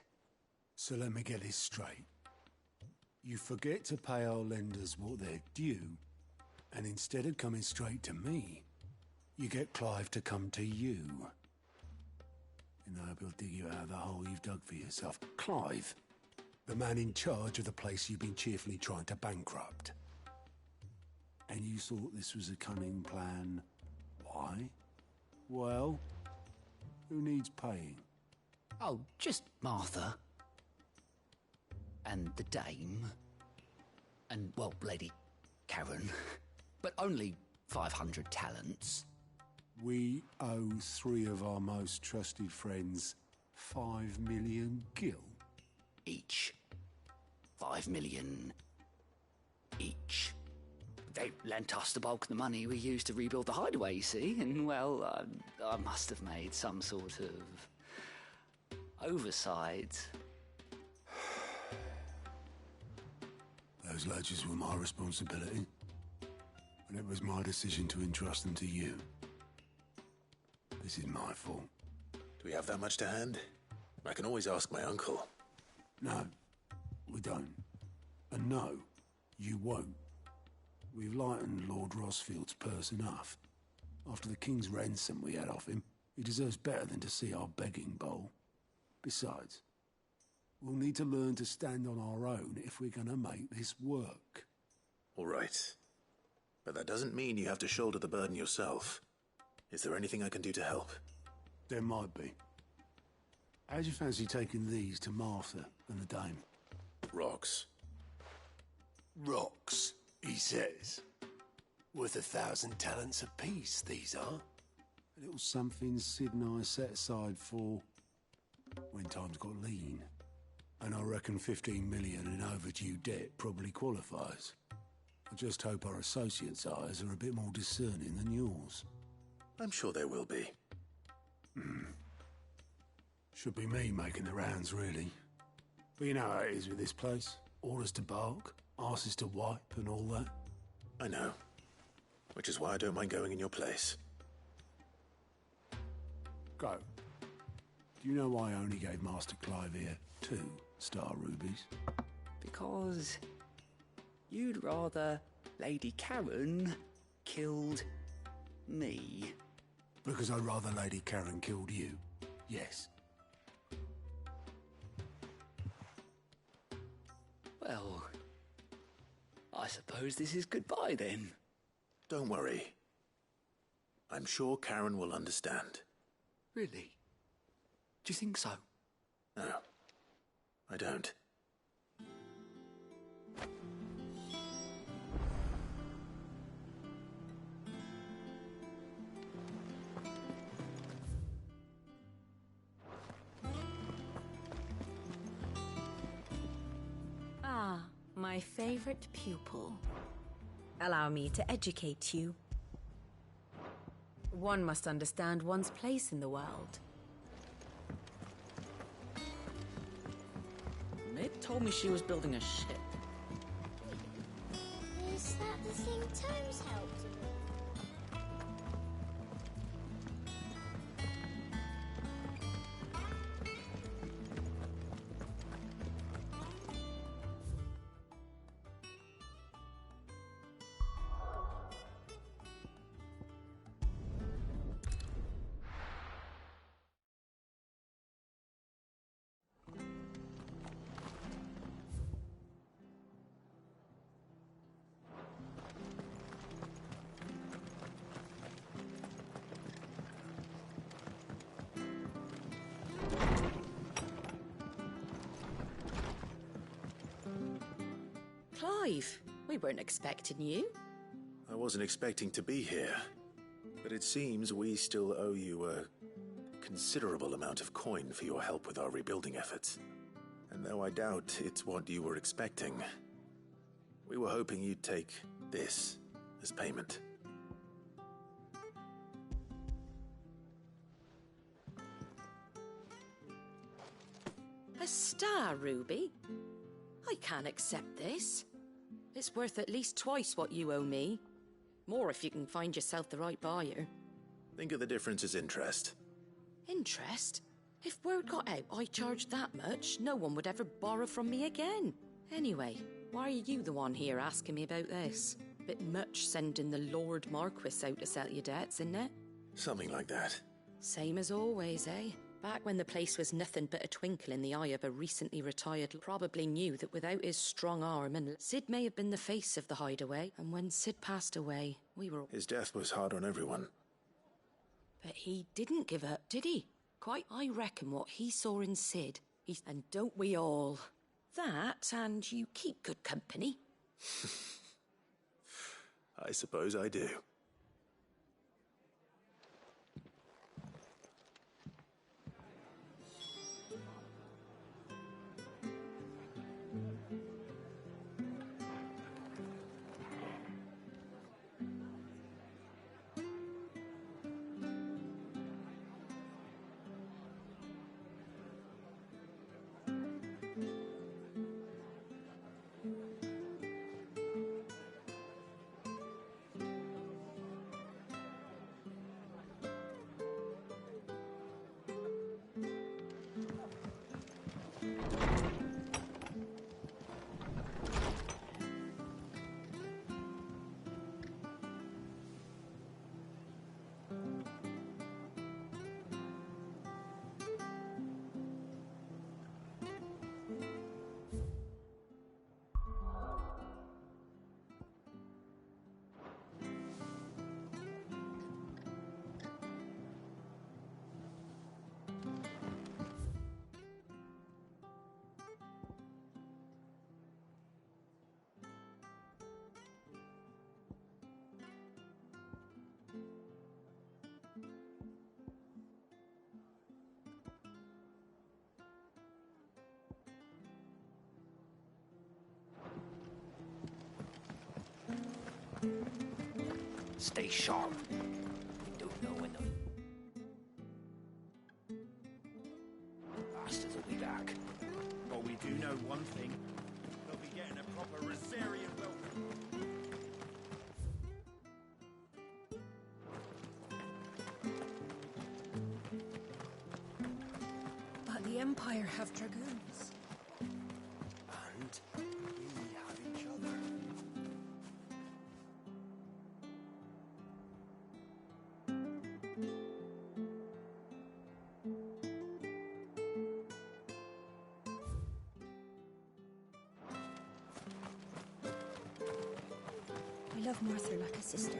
So let me get this straight. You forget to pay our lenders what they're due, and instead of coming straight to me, you get Clive to come to you. And I will dig you out of the hole you've dug for yourself. Clive, the man in charge of the place you've been cheerfully trying to bankrupt. And you thought this was a cunning plan. Why? Well, who needs paying? Oh, just Martha. And the dame. And, well, Lady Karen. But only 500 talents. We owe 3 of our most trusted friends 5 million gil. Each. 5 million each. They lent us the bulk of the money we used to rebuild the hideaway, you see, and, well, I must have made some sort of oversight. Those ledgers were my responsibility, and it was my decision to entrust them to you. This is my fault. Do we have that much to hand? I can always ask my uncle. No, we don't. And no, you won't. We've lightened Lord Rosfield's purse enough. After the king's ransom we had off him, he deserves better than to see our begging bowl. Besides, we'll need to learn to stand on our own if we're gonna make this work. All right. But that doesn't mean you have to shoulder the burden yourself. Is there anything I can do to help? There might be. How'd you fancy taking these to Martha and the dame? Rocks. Rocks, he says. Worth 1,000 talents apiece, these are. A little something Sid and I set aside for when times got lean. And I reckon 15 million in overdue debt probably qualifies. I just hope our associates' eyes are a bit more discerning than yours. I'm sure there will be. Should be me making the rounds, really. But you know how it is with this place. Orders to bark, arses to wipe, and all that. I know. Which is why I don't mind going in your place. Go. Do you know why I only gave Master Clive here 2 star rubies? Because you'd rather Lady Karen killed me. Because I'd rather Lady Karen killed you. Yes. Well, I suppose this is goodbye then. Don't worry. I'm sure Karen will understand. Really? Do you think so? No, I don't. Ah, my favorite pupil. Allow me to educate you. One must understand one's place in the world. Mid told me she was building a ship. Is that the thing Tomes helped him with? Clive, we weren't expecting you. I wasn't expecting to be here, but it seems we still owe you a considerable amount of coin for your help with our rebuilding efforts. And though I doubt it's what you were expecting, we were hoping you'd take this as payment. A star ruby? I can't accept this. It's worth at least twice what you owe me. More if you can find yourself the right buyer. Think of the difference as interest. Interest? If word got out I charged that much, no one would ever borrow from me again. Anyway, why are you the one here asking me about this? Bit much sending the Lord Marquis out to settle your debts, isn't it? Something like that. Same as always, eh? Back when the place was nothing but a twinkle in the eye of a recently retired, probably knew that without his strong arm, and Sid may have been the face of the hideaway, and when Sid passed away, we were... His death was hard on everyone. But he didn't give up, did he? Quite, I reckon what he saw in Sid, and don't we all? That, and you keep good company. I suppose I do. Stay sharp. We don't know when the bastards will be back. But we do know one thing. They'll be getting a proper Rosarian welcome. But the Empire have dragoons. And we have each other. I love Martha like a sister.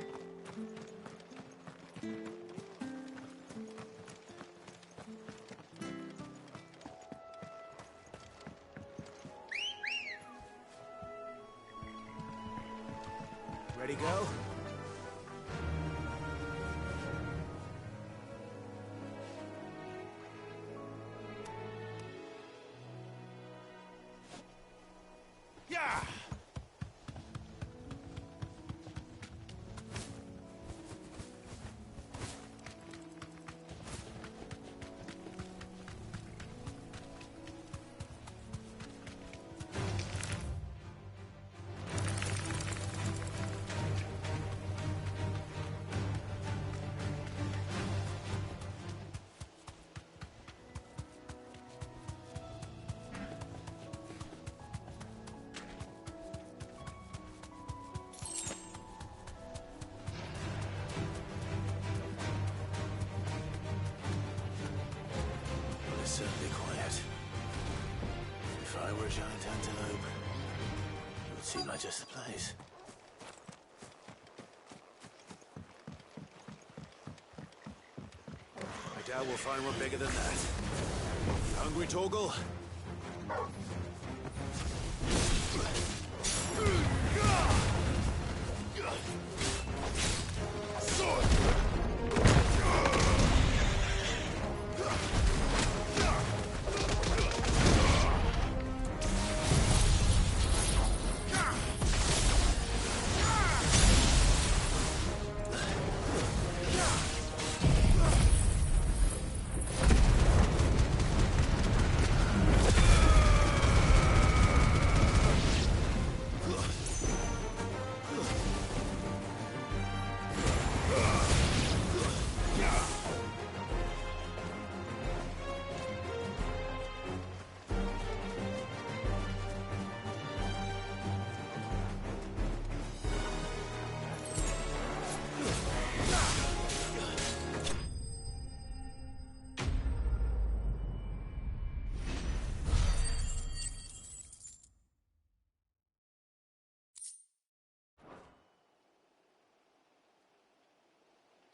Ready, go? Yeah! It's certainly quiet. If I were a giant antelope, it would seem like just the place. I doubt we'll find one bigger than that. You hungry, Torgal?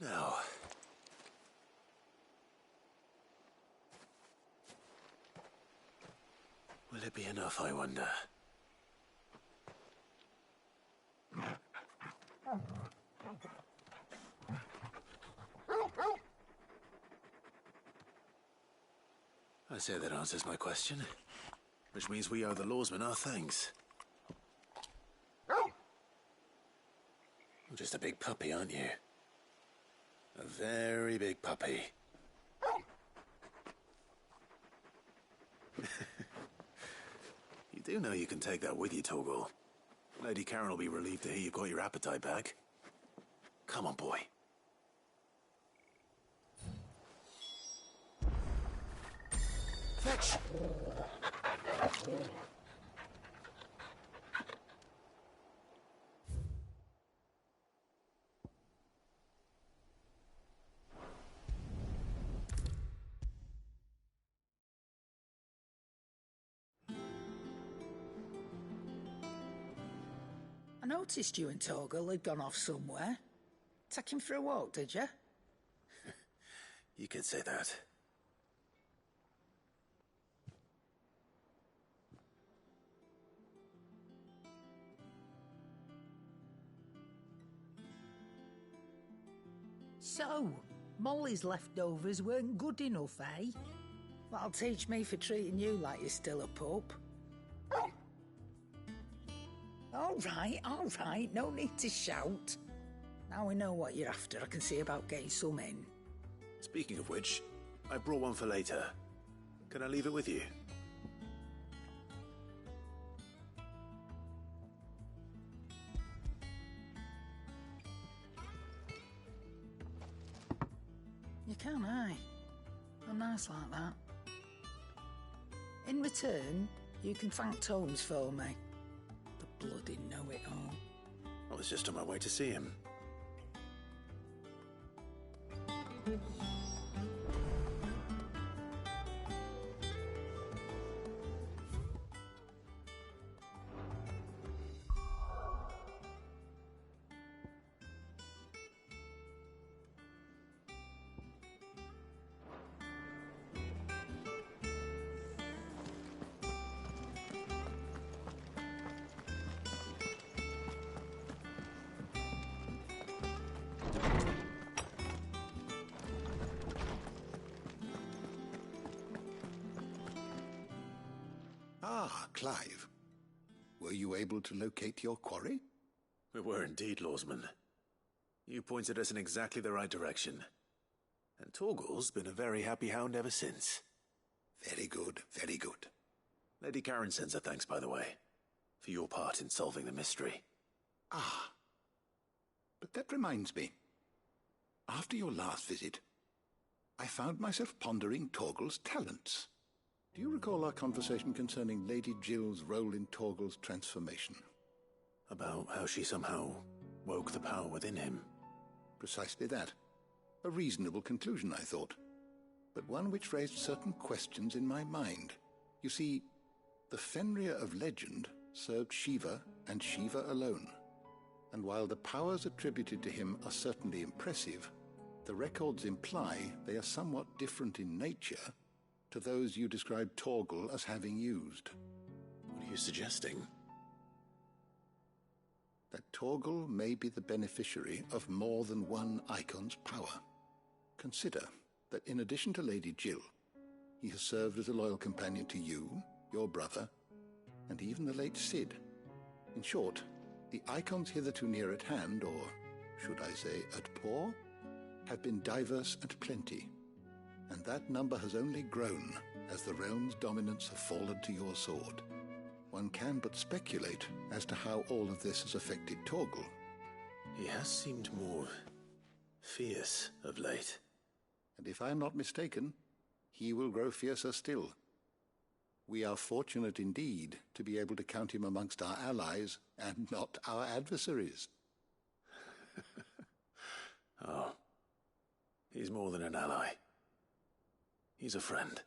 Now. Will it be enough, I wonder? I say that answers my question. Which means we owe the lawsman our thanks. You're just a big puppy, aren't you? A very big puppy. You do know you can take that with you, Torgal. Lady Karen will be relieved to hear you've got your appetite back. Come on, boy. Fetch! I noticed you and Torgal had gone off somewhere. Take him for a walk, did you? You could say that. So, Molly's leftovers weren't good enough, eh? That'll teach me for treating you like you're still a pup. All right, no need to shout. Now we know what you're after, I can see about getting some in. Speaking of which, I brought one for later. Can I leave it with you? You can, aye. I'm nice like that. In return, you can thank Tomes for me. The bloody know-it-all. I was just on my way to see him. Ah, Clive. Were you able to locate your quarry? We were indeed, Lawsman. You pointed us in exactly the right direction. And Torgal's been a very happy hound ever since. Very good, very good. Lady Karen sends her thanks, by the way, for your part in solving the mystery. Ah. But that reminds me. After your last visit, I found myself pondering Torgal's talents. Do you recall our conversation concerning Lady Jill's role in Torgal's transformation? About how she somehow woke the power within him. Precisely that. A reasonable conclusion, I thought. But one which raised certain questions in my mind. You see, the Fenrir of legend served Shiva and Shiva alone. And while the powers attributed to him are certainly impressive, the records imply they are somewhat different in nature to those you described Torgal as having used. What are you suggesting? that Torgal may be the beneficiary of more than one icon's power. Consider that in addition to Lady Jill, he has served as a loyal companion to you, your brother, and even the late Cid. In short, the icons hitherto near at hand, or should I say at paw, have been diverse and plenty, and that number has only grown as the realm's dominance have fallen to your sword. One can but speculate as to how all of this has affected Torgal. He has seemed more fierce of late. And if I am not mistaken, he will grow fiercer still. We are fortunate indeed to be able to count him amongst our allies and not our adversaries. Oh, he's more than an ally. He's a friend.